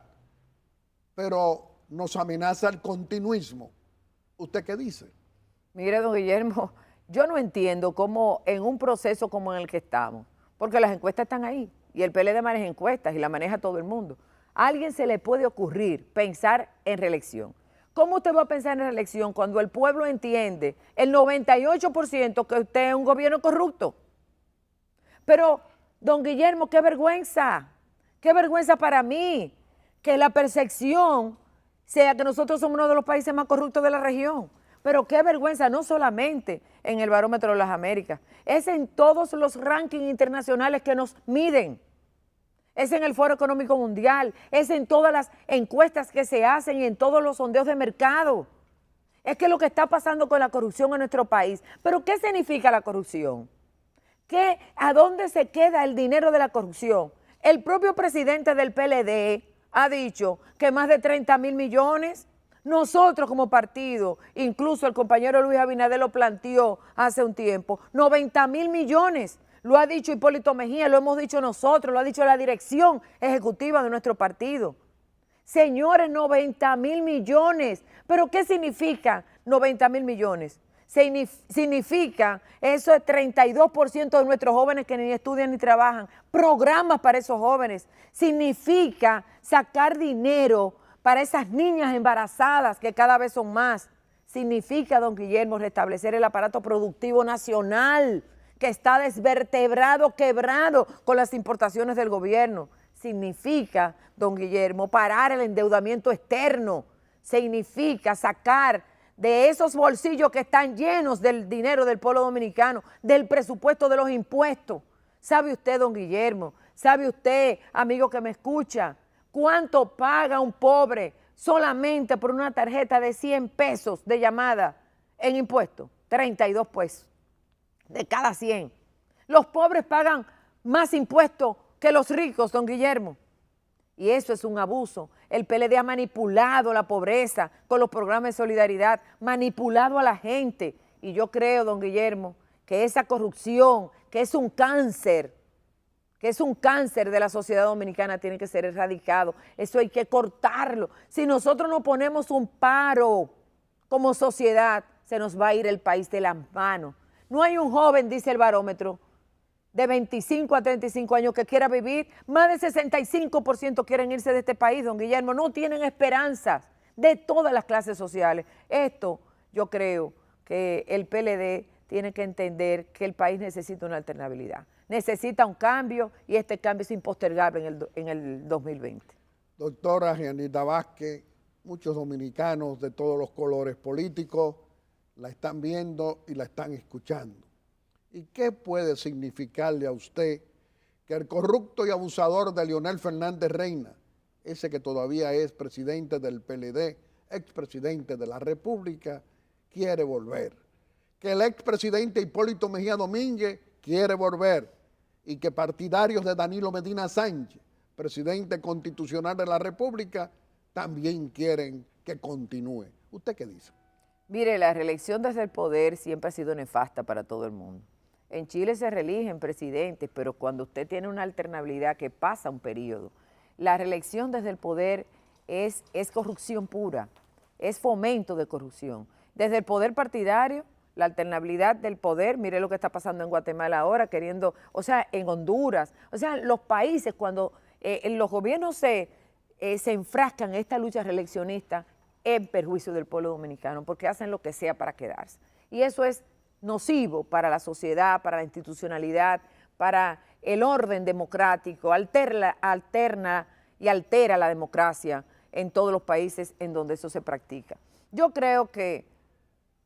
pero nos amenaza el continuismo. ¿Usted qué dice? Mire, don Guillermo, yo no entiendo cómo en un proceso como en el que estamos, porque las encuestas están ahí y el PLD maneja encuestas y la maneja todo el mundo, a alguien se le puede ocurrir pensar en reelección. ¿Cómo usted va a pensar en reelección cuando el pueblo entiende, el 98%, que usted es un gobierno corrupto? Pero, don Guillermo, qué vergüenza para mí que la percepción sea que nosotros somos uno de los países más corruptos de la región. Pero qué vergüenza, no solamente en el barómetro de las Américas, es en todos los rankings internacionales que nos miden, es en el Foro Económico Mundial, es en todas las encuestas que se hacen y en todos los sondeos de mercado. Es que lo que está pasando con la corrupción en nuestro país. ¿Pero qué significa la corrupción? ¿A dónde se queda el dinero de la corrupción? El propio presidente del PLD ha dicho que más de 30.000 millones. Nosotros como partido, incluso el compañero Luis Abinader lo planteó hace un tiempo, 90.000 millones. Lo ha dicho Hipólito Mejía, lo hemos dicho nosotros, lo ha dicho la dirección ejecutiva de nuestro partido. Señores, 90.000 millones. ¿Pero qué significa 90.000 millones? Significa, eso es 32% de nuestros jóvenes que ni estudian ni trabajan, programas para esos jóvenes. Significa sacar dinero para esas niñas embarazadas que cada vez son más. Significa, don Guillermo, restablecer el aparato productivo nacional que está desvertebrado, quebrado con las importaciones del gobierno. Significa, don Guillermo, parar el endeudamiento externo. Significa sacar de esos bolsillos que están llenos del dinero del pueblo dominicano, del presupuesto de los impuestos. ¿Sabe usted, don Guillermo? ¿Sabe usted, amigo que me escucha, cuánto paga un pobre solamente por una tarjeta de 100 pesos de llamada en impuestos? 32 pesos de cada 100. Los pobres pagan más impuestos que los ricos, don Guillermo. Y eso es un abuso. El PLD ha manipulado la pobreza con los programas de solidaridad, manipulado a la gente. Y yo creo, don Guillermo, que esa corrupción, que es un cáncer de la sociedad dominicana, tiene que ser erradicado. Eso hay que cortarlo. Si nosotros no ponemos un paro como sociedad, se nos va a ir el país de las manos. No hay un joven, dice el barómetro, de 25 a 35 años que quiera vivir, más del 65% quieren irse de este país, don Guillermo, no tienen esperanzas de todas las clases sociales. Esto yo creo que el PLD tiene que entender que el país necesita una alternabilidad, necesita un cambio y este cambio es impostergable en el 2020. Doctora Gianita Vázquez, muchos dominicanos de todos los colores políticos la están viendo y la están escuchando. ¿Y qué puede significarle a usted que el corrupto y abusador de Leonel Fernández Reina, ese que todavía es presidente del PLD, expresidente de la República, quiere volver? Que el expresidente Hipólito Mejía Domínguez quiere volver y que partidarios de Danilo Medina Sánchez, presidente constitucional de la República, también quieren que continúe. ¿Usted qué dice? Mire, la reelección desde el poder siempre ha sido nefasta para todo el mundo. En Chile se reeligen presidentes, pero cuando usted tiene una alternabilidad que pasa un periodo, la reelección desde el poder es corrupción pura, es fomento de corrupción. Desde el poder partidario, la alternabilidad del poder, mire lo que está pasando en Guatemala ahora, en Honduras, los países cuando los gobiernos se enfrascan en esta lucha reeleccionista en perjuicio del pueblo dominicano, porque hacen lo que sea para quedarse. Y eso es nocivo para la sociedad, para la institucionalidad, para el orden democrático, alterna y altera la democracia en todos los países en donde eso se practica. Yo creo que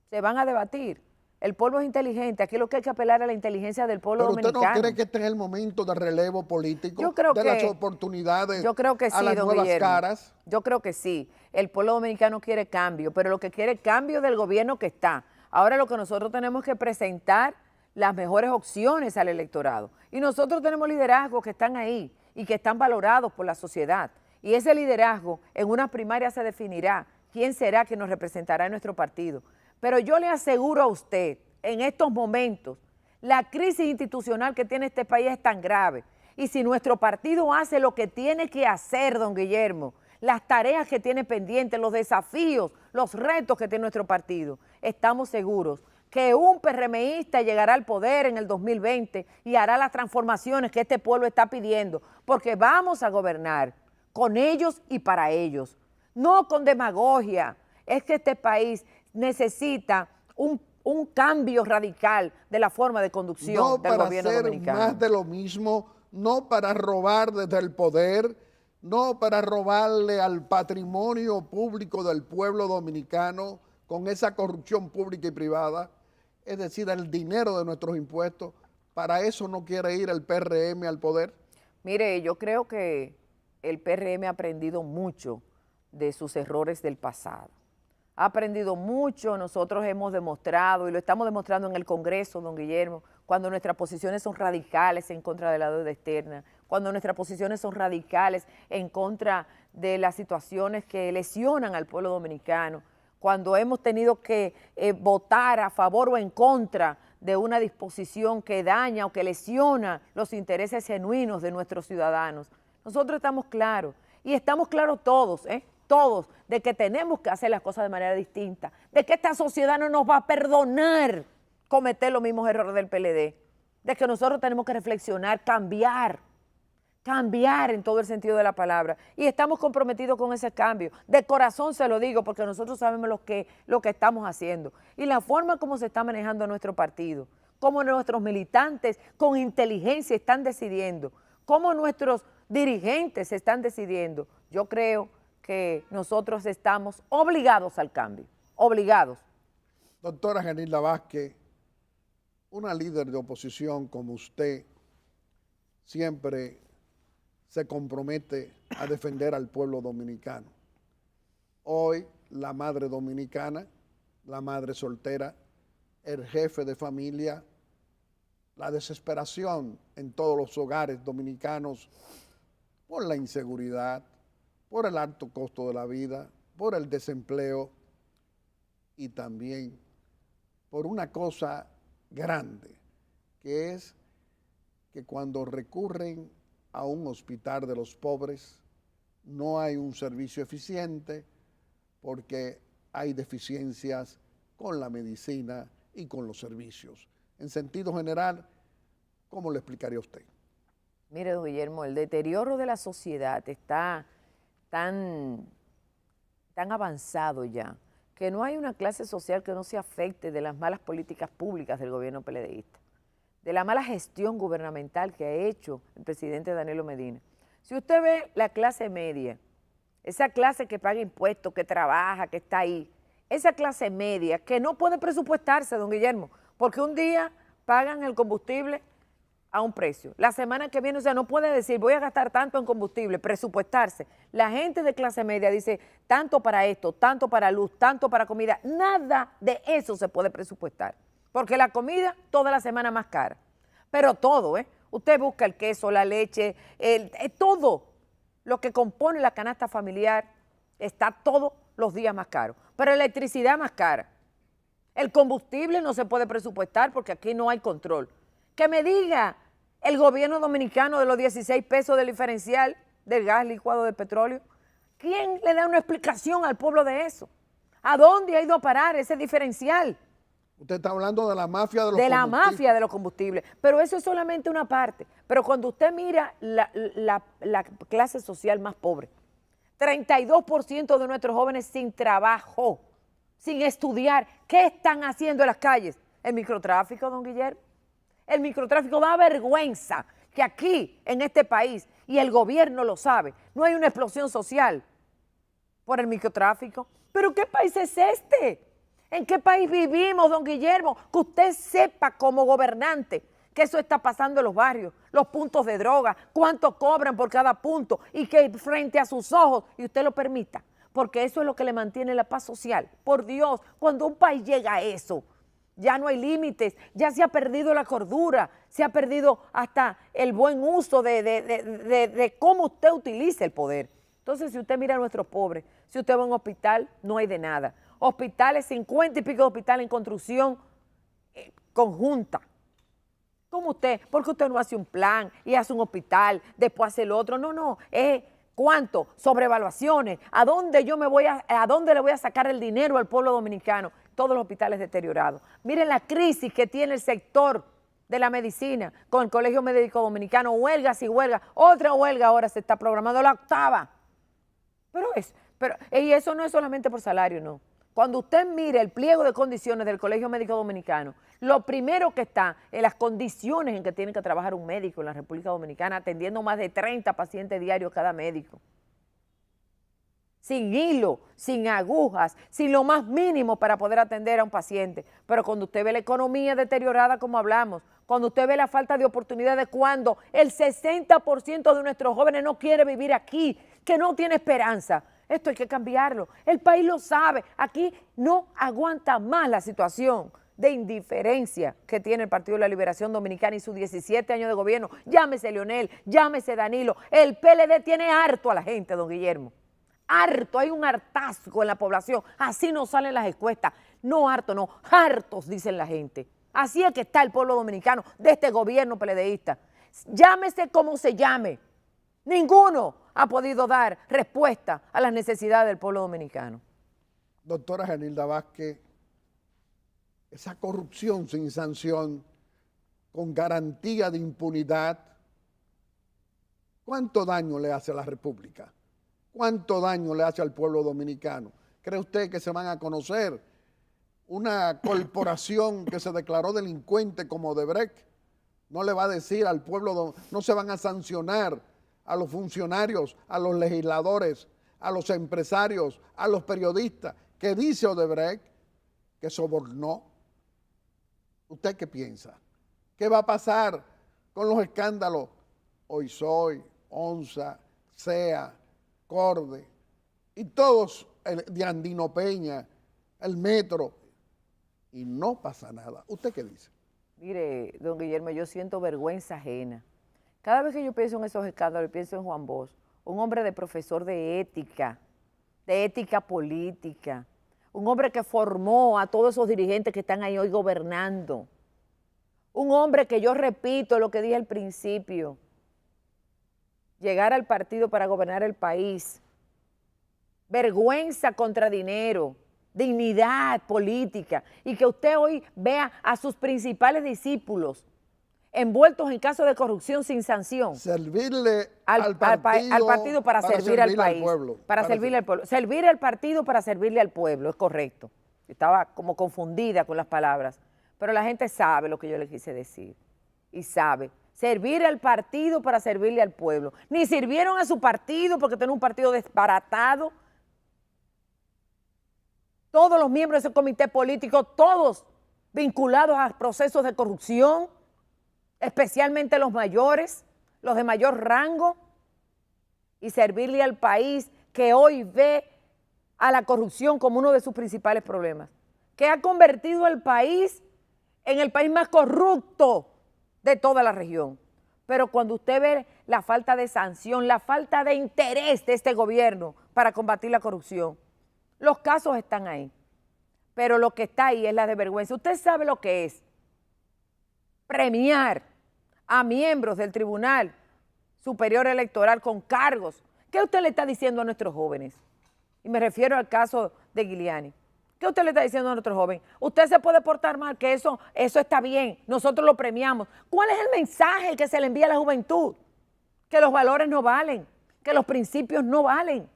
se van a debatir. El pueblo es inteligente, aquí lo que hay que apelar a la inteligencia del pueblo dominicano. ¿Pero usted no cree que este es el momento de relevo político, las oportunidades a las nuevas caras? Yo creo que sí. El pueblo dominicano quiere cambio, pero lo que quiere es cambio del gobierno que está. Ahora lo que nosotros tenemos que presentar las mejores opciones al electorado. Y nosotros tenemos liderazgos que están ahí y que están valorados por la sociedad. Y ese liderazgo en una primaria se definirá quién será que nos representará en nuestro partido. Pero yo le aseguro a usted, en estos momentos, la crisis institucional que tiene este país es tan grave. Y si nuestro partido hace lo que tiene que hacer, don Guillermo, las tareas que tiene pendientes, los desafíos, los retos que tiene nuestro partido, estamos seguros que un PRMista llegará al poder en el 2020 y hará las transformaciones que este pueblo está pidiendo, porque vamos a gobernar con ellos y para ellos, no con demagogia. Es que este país necesita un cambio radical de la forma de conducción del gobierno dominicano. No para hacer más de lo mismo, no para robar desde el poder, no para robarle al patrimonio público del pueblo dominicano con esa corrupción pública y privada, es decir, el dinero de nuestros impuestos. ¿Para eso no quiere ir el PRM al poder? Mire, yo creo que el PRM ha aprendido mucho de sus errores del pasado. ha aprendido mucho. Nosotros hemos demostrado, y lo estamos demostrando en el Congreso, don Guillermo, cuando nuestras posiciones son radicales en contra de la deuda externa, cuando nuestras posiciones son radicales en contra de las situaciones que lesionan al pueblo dominicano, cuando hemos tenido que votar a favor o en contra de una disposición que daña o que lesiona los intereses genuinos de nuestros ciudadanos. Nosotros estamos claros, y estamos claros todos, todos, de que tenemos que hacer las cosas de manera distinta, de que esta sociedad no nos va a perdonar cometer los mismos errores del PLD, de que nosotros tenemos que reflexionar, cambiar en todo el sentido de la palabra, y estamos comprometidos con ese cambio. De corazón se lo digo, porque nosotros sabemos lo que estamos haciendo, y la forma como se está manejando nuestro partido, cómo nuestros militantes con inteligencia están decidiendo, cómo nuestros dirigentes están decidiendo. Yo creo que nosotros estamos obligados al cambio, obligados. Doctora Genilda Vázquez, una líder de oposición como usted siempre se compromete a defender al pueblo dominicano. Hoy la madre dominicana, la madre soltera, el jefe de familia, la desesperación en todos los hogares dominicanos por la inseguridad, por el alto costo de la vida, por el desempleo y también por una cosa grande, que es que cuando recurren a un hospital de los pobres no hay un servicio eficiente porque hay deficiencias con la medicina y con los servicios. En sentido general, ¿cómo le explicaría a usted? Mire, don Guillermo, el deterioro de la sociedad está tan avanzado ya, que no hay una clase social que no se afecte de las malas políticas públicas del gobierno PLDista, de la mala gestión gubernamental que ha hecho el presidente Danilo Medina. Si usted ve la clase media, esa clase que paga impuestos, que trabaja, que está ahí, esa clase media que no puede presupuestarse, don Guillermo, porque un día pagan el combustible a un precio, la semana que viene, o sea, no puede decir voy a gastar tanto en combustible, presupuestarse. La gente de clase media dice tanto para esto, tanto para luz, tanto para comida, nada de eso se puede presupuestar, porque la comida toda la semana más cara, pero todo, usted busca el queso, la leche, todo lo que compone la canasta familiar está todos los días más caro, pero la electricidad más cara, el combustible no se puede presupuestar porque aquí no hay control. Que me diga el gobierno dominicano de los 16 pesos del diferencial del gas licuado del petróleo, ¿quién le da una explicación al pueblo de eso? ¿A dónde ha ido a parar ese diferencial? Usted está hablando de la mafia de los combustibles. De la mafia de los combustibles, pero eso es solamente una parte. Pero cuando usted mira la clase social más pobre, 32% de nuestros jóvenes sin trabajo, sin estudiar, ¿qué están haciendo en las calles? El microtráfico, don Guillermo. El microtráfico da vergüenza que aquí, en este país, y el gobierno lo sabe, no hay una explosión social por el microtráfico. ¿Pero qué país es este? ¿En qué país vivimos, don Guillermo? Que usted sepa como gobernante que eso está pasando en los barrios, los puntos de droga, cuánto cobran por cada punto y que frente a sus ojos, y usted lo permita, porque eso es lo que le mantiene la paz social. Por Dios, cuando un país llega a eso, ya no hay límites, ya se ha perdido la cordura, se ha perdido hasta el buen uso de cómo usted utiliza el poder. Entonces, si usted mira a nuestros pobres, si usted va a un hospital, no hay de nada. Hospitales, 50 y pico de hospitales en construcción conjunta. ¿Cómo usted? Porque usted no hace un plan y hace un hospital, después hace el otro. No, ¿cuánto? Sobrevaluaciones. ¿A dónde le voy a sacar el dinero al pueblo dominicano? Todos los hospitales deteriorados. Miren la crisis que tiene el sector de la medicina con el Colegio Médico Dominicano, huelgas y huelgas. Otra huelga ahora se está programando, la 8ª. Y eso no es solamente por salario, no. Cuando usted mire el pliego de condiciones del Colegio Médico Dominicano, lo primero que está en las condiciones en que tiene que trabajar un médico en la República Dominicana, atendiendo más de 30 pacientes diarios cada médico. Sin hilo, sin agujas, sin lo más mínimo para poder atender a un paciente. Pero cuando usted ve la economía deteriorada como hablamos, cuando usted ve la falta de oportunidades, cuando el 60% de nuestros jóvenes no quiere vivir aquí, que no tiene esperanza, Esto hay que cambiarlo. El país lo sabe. Aquí no aguanta más la situación de indiferencia que tiene el Partido de la Liberación Dominicana y sus 17 años de gobierno. Llámese Leonel, llámese Danilo. El PLD tiene harto a la gente, don Guillermo. Harto, hay un hartazgo en la población. Así no salen las encuestas. No harto, no, hartos, dicen la gente. Así es que está el pueblo dominicano de este gobierno PLDista. Llámese como se llame. Ninguno ha podido dar respuesta a las necesidades del pueblo dominicano. Doctora Genilda Vázquez, esa corrupción sin sanción, con garantía de impunidad, ¿cuánto daño le hace a la República? ¿Cuánto daño le hace al pueblo dominicano? ¿Cree usted que se van a conocer una corporación que se declaró delincuente como Odebrecht? No le va a decir al pueblo, no se van a sancionar a los funcionarios, a los legisladores, a los empresarios, a los periodistas, que dice Odebrecht que sobornó. ¿Usted qué piensa? ¿Qué va a pasar con los escándalos? Hoy Soy, ONSA, SEA, Corde y todos, de Andino Peña, el Metro, y no pasa nada. ¿Usted qué dice? Mire, don Guillermo, yo siento vergüenza ajena. Cada vez que yo pienso en esos escándalos, pienso en Juan Bosch, un hombre de profesor de ética política, un hombre que formó a todos esos dirigentes que están ahí hoy gobernando, un hombre que yo repito lo que dije al principio, llegar al partido para gobernar el país, vergüenza contra dinero, dignidad política, y que usted hoy vea a sus principales discípulos envueltos en casos de corrupción sin sanción. Servirle al partido para servir al país, para servirle al pueblo. Servir al partido para servirle al pueblo, es correcto. Estaba como confundida con las palabras, pero la gente sabe lo que yo le quise decir y sabe. Servir al partido para servirle al pueblo. Ni sirvieron a su partido porque tienen un partido desbaratado. Todos los miembros de ese comité político, todos vinculados a procesos de corrupción, especialmente los mayores, los de mayor rango, y servirle al país que hoy ve a la corrupción como uno de sus principales problemas, que ha convertido al país en el país más corrupto de toda la región. Pero cuando usted ve la falta de sanción, la falta de interés de este gobierno para combatir la corrupción, los casos están ahí, pero lo que está ahí es la de vergüenza. Usted sabe lo que es premiar a miembros del Tribunal Superior Electoral con cargos. ¿Qué usted le está diciendo a nuestros jóvenes? Y me refiero al caso de Giuliani. ¿Qué usted le está diciendo a nuestros jóvenes? Usted se puede portar mal, que eso está bien, nosotros lo premiamos. ¿Cuál es el mensaje que se le envía a la juventud? Que los valores no valen, que los principios no valen,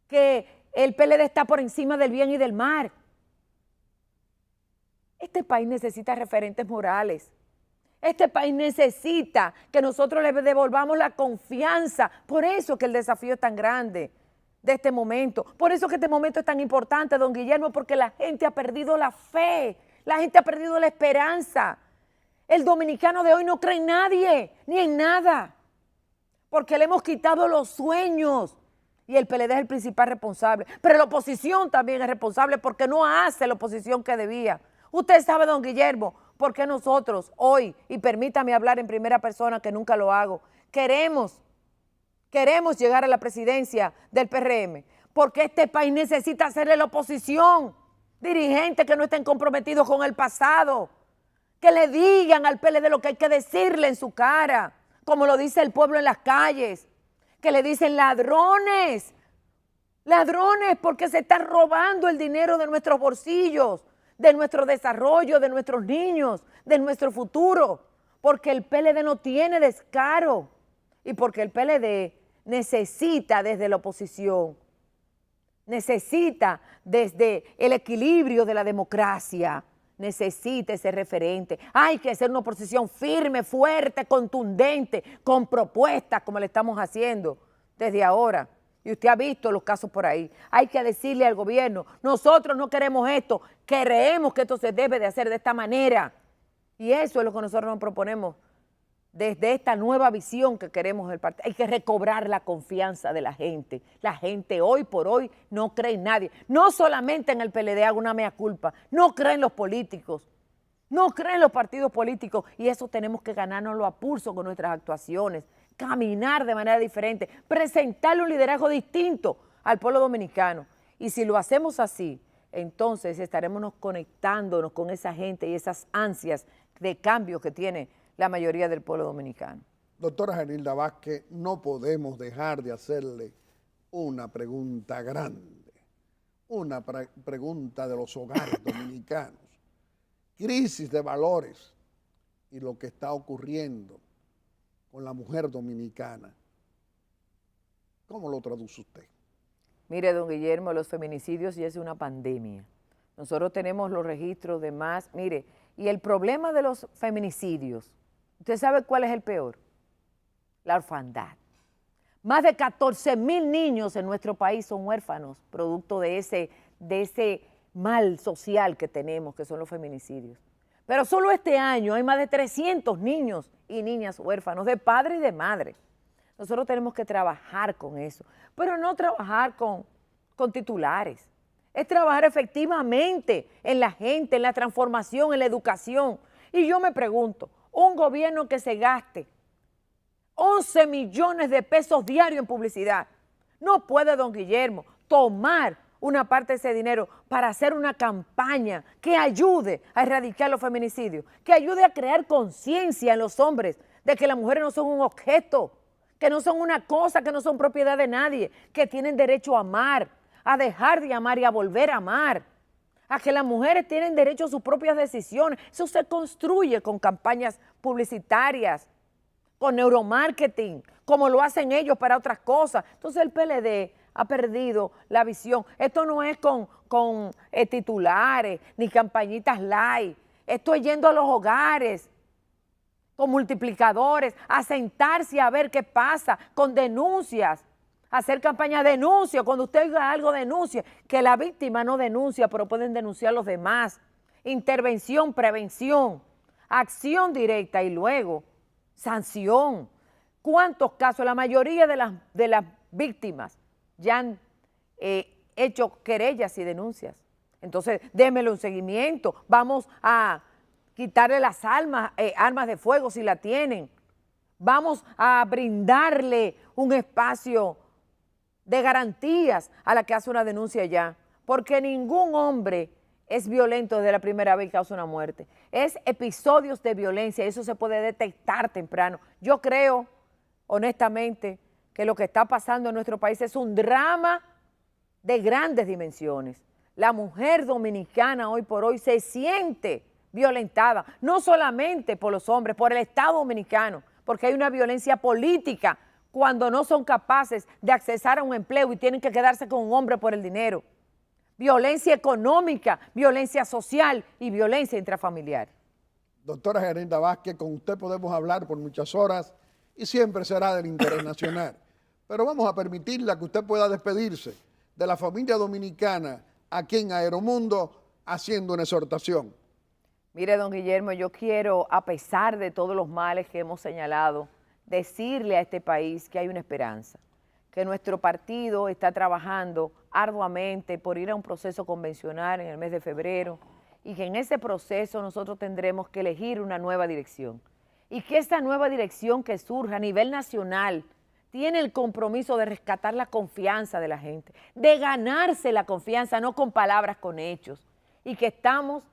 que el PLD está por encima del bien y del mal. Este país necesita referentes morales. Este país necesita que nosotros le devolvamos la confianza. Por eso es que el desafío es tan grande de este momento. Por eso es que este momento es tan importante, don Guillermo, porque la gente ha perdido la fe, la gente ha perdido la esperanza. El dominicano de hoy no cree en nadie, ni en nada, porque le hemos quitado los sueños. Y el PLD es el principal responsable. Pero la oposición también es responsable porque no hace la oposición que debía. Usted sabe, don Guillermo, por qué nosotros hoy, y permítame hablar en primera persona que nunca lo hago, queremos llegar a la presidencia del PRM, porque este país necesita hacerle la oposición, dirigentes que no estén comprometidos con el pasado, que le digan al PLD lo que hay que decirle en su cara, como lo dice el pueblo en las calles, que le dicen ladrones, ladrones porque se están robando el dinero de nuestros bolsillos, de nuestro desarrollo, de nuestros niños, de nuestro futuro, porque el PLD no tiene descaro y porque el PLD necesita desde la oposición, necesita desde el equilibrio de la democracia, necesita ese referente. Hay que ser una oposición firme, fuerte, contundente, con propuestas como le estamos haciendo desde ahora. Y usted ha visto los casos por ahí. Hay que decirle al gobierno, nosotros no queremos esto, creemos que esto se debe de hacer de esta manera. Y eso es lo que nosotros nos proponemos desde esta nueva visión que queremos del partido. Hay que recobrar la confianza de la gente. La gente hoy por hoy no cree en nadie. No solamente en el PLD, hago una mea culpa. No cree en los políticos. No cree en los partidos políticos. Y eso tenemos que ganárnoslo a pulso con nuestras actuaciones. Caminar de manera diferente. Presentarle un liderazgo distinto al pueblo dominicano. Y si lo hacemos así, entonces estaremos conectándonos con esa gente y esas ansias de cambio que tiene la mayoría del pueblo dominicano. Doctora Genilda Vázquez, no podemos dejar de hacerle una pregunta grande, una pregunta de los hogares dominicanos. Crisis de valores y lo que está ocurriendo con la mujer dominicana. ¿Cómo lo traduce usted? Mire, don Guillermo, los feminicidios ya es una pandemia. Nosotros tenemos los registros de más, mire, y el problema de los feminicidios, ¿usted sabe cuál es el peor? La orfandad. Más de 14,000 niños en nuestro país son huérfanos, producto de ese mal social que tenemos, que son los feminicidios. Pero solo este año hay más de 300 niños y niñas huérfanos, de padre y de madre. Nosotros tenemos que trabajar con eso, pero no trabajar con titulares. Es trabajar efectivamente en la gente, en la transformación, en la educación. Y yo me pregunto, un gobierno que se gaste 11 millones de pesos diarios en publicidad, no puede, don Guillermo, tomar una parte de ese dinero para hacer una campaña que ayude a erradicar los feminicidios, que ayude a crear conciencia en los hombres de que las mujeres no son un objeto, que no son una cosa, que no son propiedad de nadie, que tienen derecho a amar, a dejar de amar y a volver a amar, a que las mujeres tienen derecho a sus propias decisiones. Eso se construye con campañas publicitarias, con neuromarketing, como lo hacen ellos para otras cosas. Entonces el PLD ha perdido la visión. Esto no es con titulares ni campañitas light. Esto es yendo a los hogares, con multiplicadores, a sentarse a ver qué pasa, con denuncias, hacer campañas de denuncia. Cuando usted oiga algo, denuncie, que la víctima no denuncia, pero pueden denunciar los demás. Intervención, prevención, acción directa y luego sanción. ¿Cuántos casos? La mayoría de las víctimas ya han hecho querellas y denuncias. Entonces, démelo un seguimiento. Vamos a quitarle las armas de fuego si la tienen. Vamos a brindarle un espacio de garantías a la que hace una denuncia ya, porque ningún hombre es violento desde la primera vez y causa una muerte. Es episodios de violencia, eso se puede detectar temprano. Yo creo, honestamente, que lo que está pasando en nuestro país es un drama de grandes dimensiones. La mujer dominicana hoy por hoy se siente violentada, no solamente por los hombres, por el Estado dominicano, porque hay una violencia política cuando no son capaces de accesar a un empleo y tienen que quedarse con un hombre por el dinero. Violencia económica, violencia social y violencia intrafamiliar. Doctora Genilda Vázquez, con usted podemos hablar por muchas horas y siempre será del interés nacional. Pero vamos a permitirle que usted pueda despedirse de la familia dominicana aquí en Aeromundo haciendo una exhortación. Mire, don Guillermo, yo quiero, a pesar de todos los males que hemos señalado, decirle a este país que hay una esperanza, que nuestro partido está trabajando arduamente por ir a un proceso convencional en el mes de febrero y que en ese proceso nosotros tendremos que elegir una nueva dirección y que esta nueva dirección que surja a nivel nacional tiene el compromiso de rescatar la confianza de la gente, de ganarse la confianza, no con palabras, con hechos, y que estamos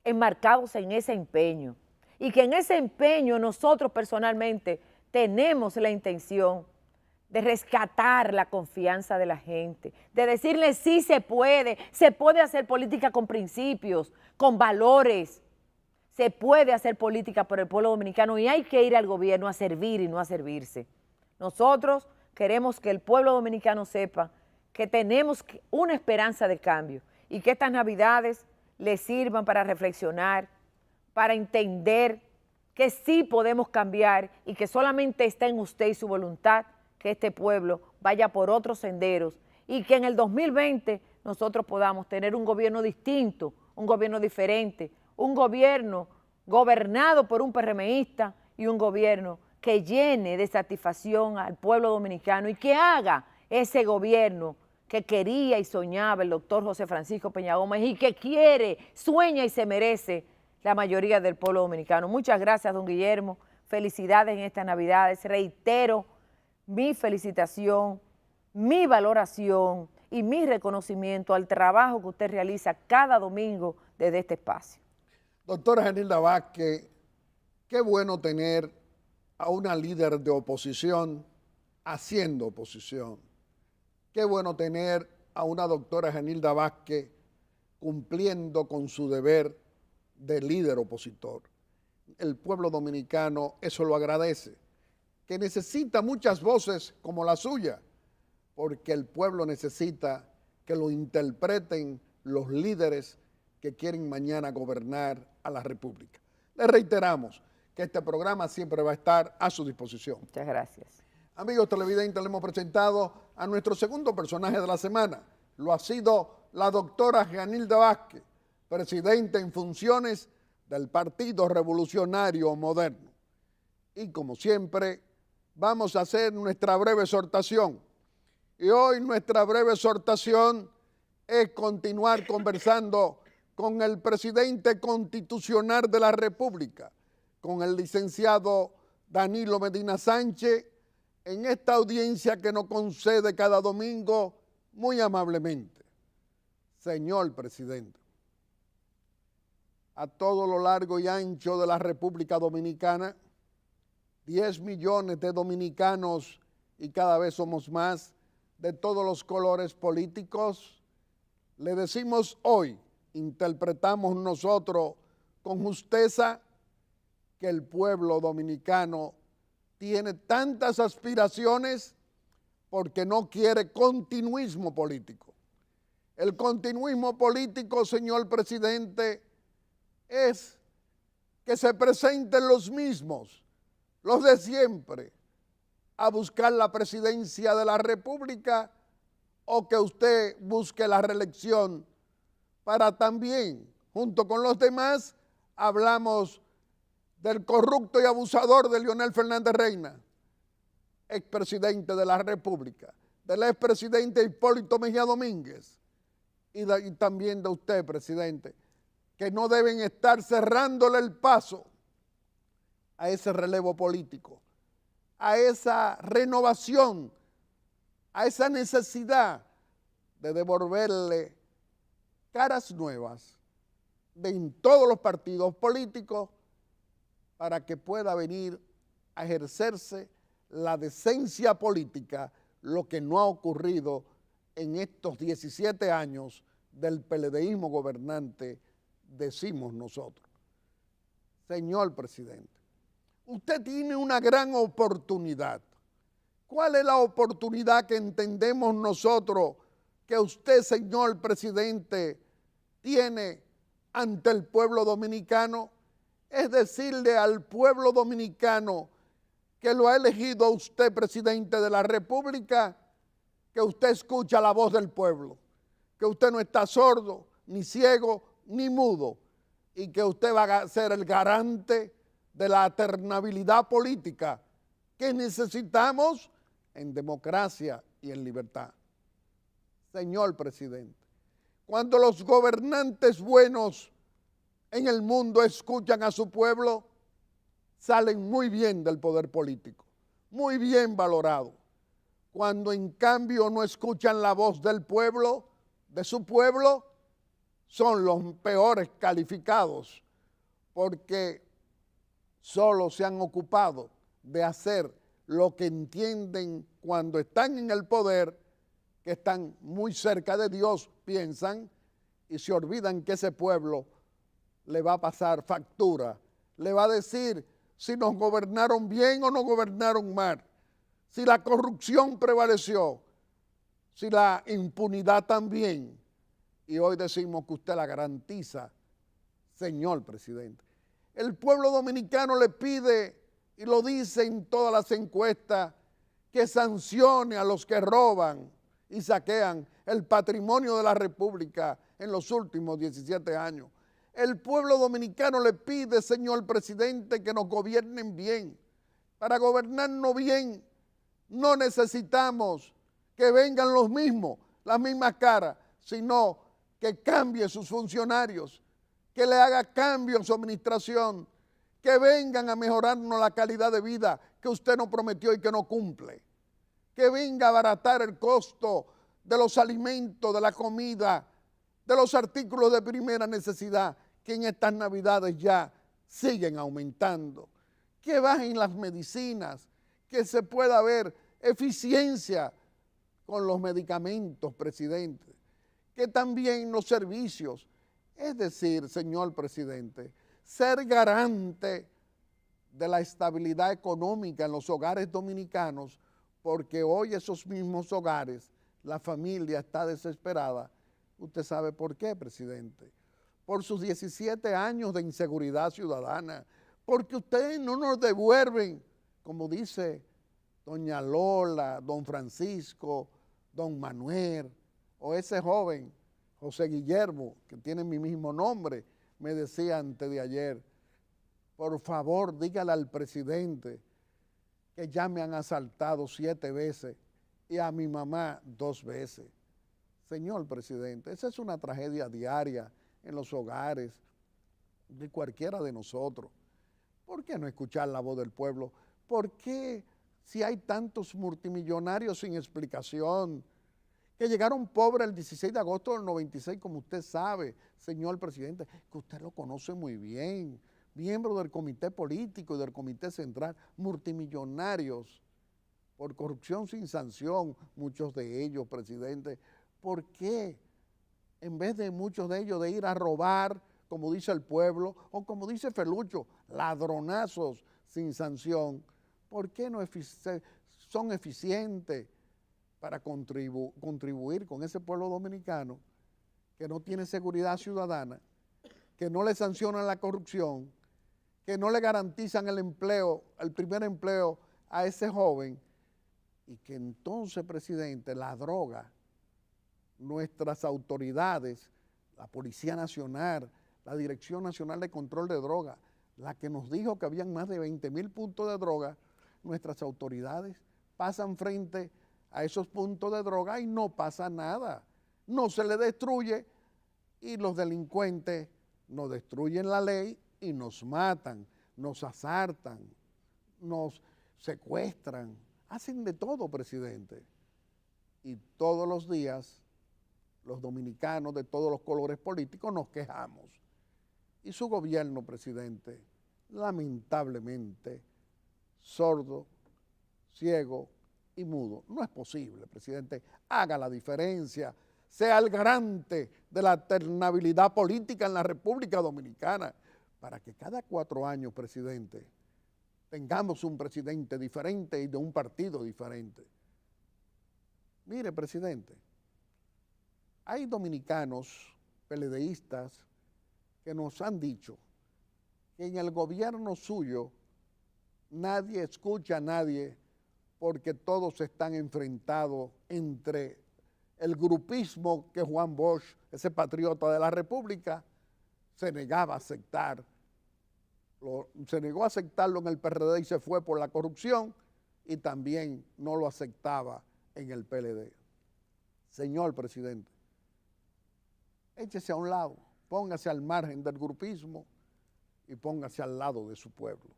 enmarcados en ese empeño y que en ese empeño nosotros personalmente tenemos la intención de rescatar la confianza de la gente, de decirle sí se puede hacer política con principios, con valores, se puede hacer política por el pueblo dominicano y hay que ir al gobierno a servir y no a servirse. Nosotros queremos que el pueblo dominicano sepa que tenemos una esperanza de cambio y que estas Navidades les sirvan para reflexionar, para entender que sí podemos cambiar y que solamente está en usted y su voluntad que este pueblo vaya por otros senderos y que en el 2020 nosotros podamos tener un gobierno distinto, un gobierno diferente, un gobierno gobernado por un PRMista y un gobierno que llene de satisfacción al pueblo dominicano y que haga ese gobierno que quería y soñaba el doctor José Francisco Peña Gómez y que quiere, sueña y se merece la mayoría del pueblo dominicano. Muchas gracias, don Guillermo. Felicidades en estas Navidades. Reitero mi felicitación, mi valoración y mi reconocimiento al trabajo que usted realiza cada domingo desde este espacio. Doctora Genilda Vázquez, qué bueno tener a una líder de oposición haciendo oposición. Qué bueno tener a una doctora Genilda Vázquez cumpliendo con su deber de líder opositor. El pueblo dominicano eso lo agradece, que necesita muchas voces como la suya, porque el pueblo necesita que lo interpreten los líderes que quieren mañana gobernar a la República. Les reiteramos que este programa siempre va a estar a su disposición. Muchas gracias. Amigos televidentes, le hemos presentado a nuestro segundo personaje de la semana. Lo ha sido la doctora Genilda Vázquez, presidenta en funciones del Partido Revolucionario Moderno. Y como siempre, vamos a hacer nuestra breve exhortación. Y hoy nuestra breve exhortación es continuar conversando con el presidente constitucional de la República, con el licenciado Danilo Medina Sánchez, en esta audiencia que nos concede cada domingo muy amablemente. Señor presidente, a todo lo largo y ancho de la República Dominicana, 10 millones de dominicanos, y cada vez somos más, de todos los colores políticos, le decimos hoy, interpretamos nosotros con justeza, que el pueblo dominicano tiene tantas aspiraciones porque no quiere continuismo político. El continuismo político, señor presidente, es que se presenten los mismos, los de siempre, a buscar la presidencia de la República, o que usted busque la reelección para también, junto con los demás, hablamos del corrupto y abusador de Leonel Fernández Reina, expresidente de la República, del expresidente Hipólito Mejía Domínguez, y también de usted, presidente, que no deben estar cerrándole el paso a ese relevo político, a esa renovación, a esa necesidad de devolverle caras nuevas en todos los partidos políticos para que pueda venir a ejercerse la decencia política, lo que no ha ocurrido en estos 17 años del PLDismo gobernante, decimos nosotros. Señor presidente, usted tiene una gran oportunidad. ¿Cuál es la oportunidad que entendemos nosotros que usted, señor presidente, tiene ante el pueblo dominicano? Es decirle al pueblo dominicano que lo ha elegido a usted presidente de la República, que usted escucha la voz del pueblo, que usted no está sordo, ni ciego, ni mudo, y que usted va a ser el garante de la alternabilidad política que necesitamos en democracia y en libertad. Señor presidente, cuando los gobernantes buenos en el mundo escuchan a su pueblo, salen muy bien del poder político, muy bien valorados. Cuando en cambio no escuchan la voz del pueblo, de su pueblo, son los peores calificados, porque solo se han ocupado de hacer lo que entienden cuando están en el poder, que están muy cerca de Dios, piensan, y se olvidan que ese pueblo le va a pasar factura, le va a decir si nos gobernaron bien o nos gobernaron mal, si la corrupción prevaleció, si la impunidad también. Y hoy decimos que usted la garantiza, señor presidente. El pueblo dominicano le pide, y lo dice en todas las encuestas, que sancione a los que roban y saquean el patrimonio de la República en los últimos 17 años. El pueblo dominicano le pide, señor presidente, que nos gobiernen bien. Para gobernarnos bien no necesitamos que vengan los mismos, las mismas caras, sino que cambie sus funcionarios, que le haga cambio en su administración, que vengan a mejorarnos la calidad de vida que usted nos prometió y que no cumple, que venga a abaratar el costo de los alimentos, de la comida, de los artículos de primera necesidad, que en estas Navidades ya siguen aumentando, que bajen las medicinas, que se pueda ver eficiencia con los medicamentos, presidente, que también los servicios, es decir, señor presidente, ser garante de la estabilidad económica en los hogares dominicanos, porque hoy esos mismos hogares, la familia está desesperada. ¿Usted sabe por qué, presidente? Por sus 17 años de inseguridad ciudadana, porque ustedes no nos devuelven, como dice doña Lola, don Francisco, don Manuel, o ese joven, José Guillermo, que tiene mi mismo nombre, me decía antes de ayer, por favor, dígale al presidente que ya me han asaltado 7 veces y a mi mamá 2 veces. Señor presidente, esa es una tragedia diaria en los hogares de cualquiera de nosotros. ¿Por qué no escuchar la voz del pueblo? ¿Por qué si hay tantos multimillonarios sin explicación, que llegaron pobres el 16 de agosto del 96, como usted sabe, señor presidente, que usted lo conoce muy bien, miembro del comité político y del comité central, multimillonarios por corrupción sin sanción, muchos de ellos, presidente? ¿Por qué en vez de muchos de ellos de ir a robar, como dice el pueblo, o como dice Felucho, ladronazos sin sanción, por qué no son eficientes para contribuir con ese pueblo dominicano que no tiene seguridad ciudadana, que no le sancionan la corrupción, que no le garantizan el empleo, el primer empleo a ese joven, y que entonces, presidente, la droga, nuestras autoridades, la Policía Nacional, la Dirección Nacional de Control de Drogas, la que nos dijo que habían más de 20,000 puntos de droga, nuestras autoridades pasan frente a esos puntos de droga y no pasa nada, no se le destruye, y los delincuentes nos destruyen la ley y nos matan, nos asaltan, nos secuestran, hacen de todo, presidente. Y todos los días los dominicanos de todos los colores políticos nos quejamos. Y su gobierno, presidente, lamentablemente, sordo, ciego y mudo. No es posible, presidente. Haga la diferencia, sea el garante de la alternabilidad política en la República Dominicana, para que cada 4 años, presidente, tengamos un presidente diferente y de un partido diferente. Mire, presidente, hay dominicanos PLDistas que nos han dicho que en el gobierno suyo nadie escucha a nadie porque todos están enfrentados entre el grupismo que Juan Bosch, ese patriota de la República, se negaba a aceptar. Se negó a aceptarlo en el PRD y se fue por la corrupción, y también no lo aceptaba en el PLD. Señor presidente, échese a un lado, póngase al margen del grupismo y póngase al lado de su pueblo,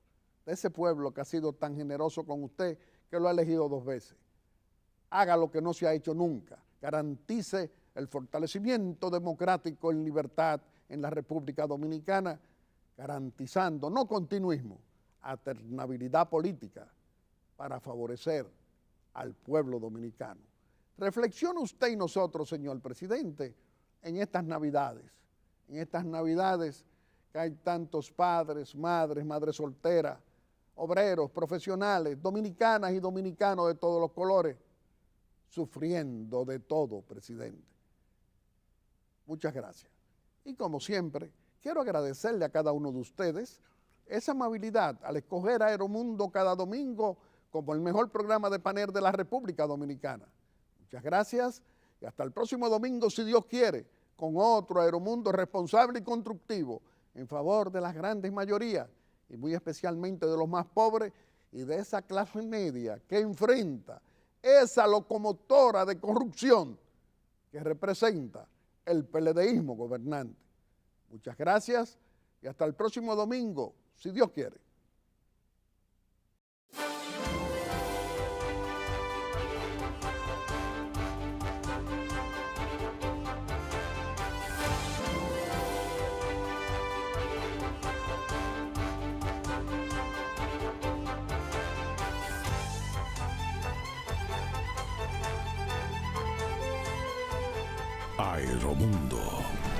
de ese pueblo que ha sido tan generoso con usted, que lo ha elegido 2 veces. Haga lo que no se ha hecho nunca, garantice el fortalecimiento democrático en libertad en la República Dominicana, garantizando no continuismo, alternabilidad política para favorecer al pueblo dominicano. Reflexione usted y nosotros, señor presidente, en estas Navidades que hay tantos padres, madres solteras, obreros, profesionales, dominicanas y dominicanos de todos los colores, sufriendo de todo, presidente. Muchas gracias. Y como siempre, quiero agradecerle a cada uno de ustedes esa amabilidad al escoger Aeromundo cada domingo como el mejor programa de panel de la República Dominicana. Muchas gracias y hasta el próximo domingo, si Dios quiere, con otro Aeromundo responsable y constructivo en favor de las grandes mayorías y muy especialmente de los más pobres y de esa clase media que enfrenta esa locomotora de corrupción que representa el PLDismo gobernante. Muchas gracias y hasta el próximo domingo, si Dios quiere. Aeromundo.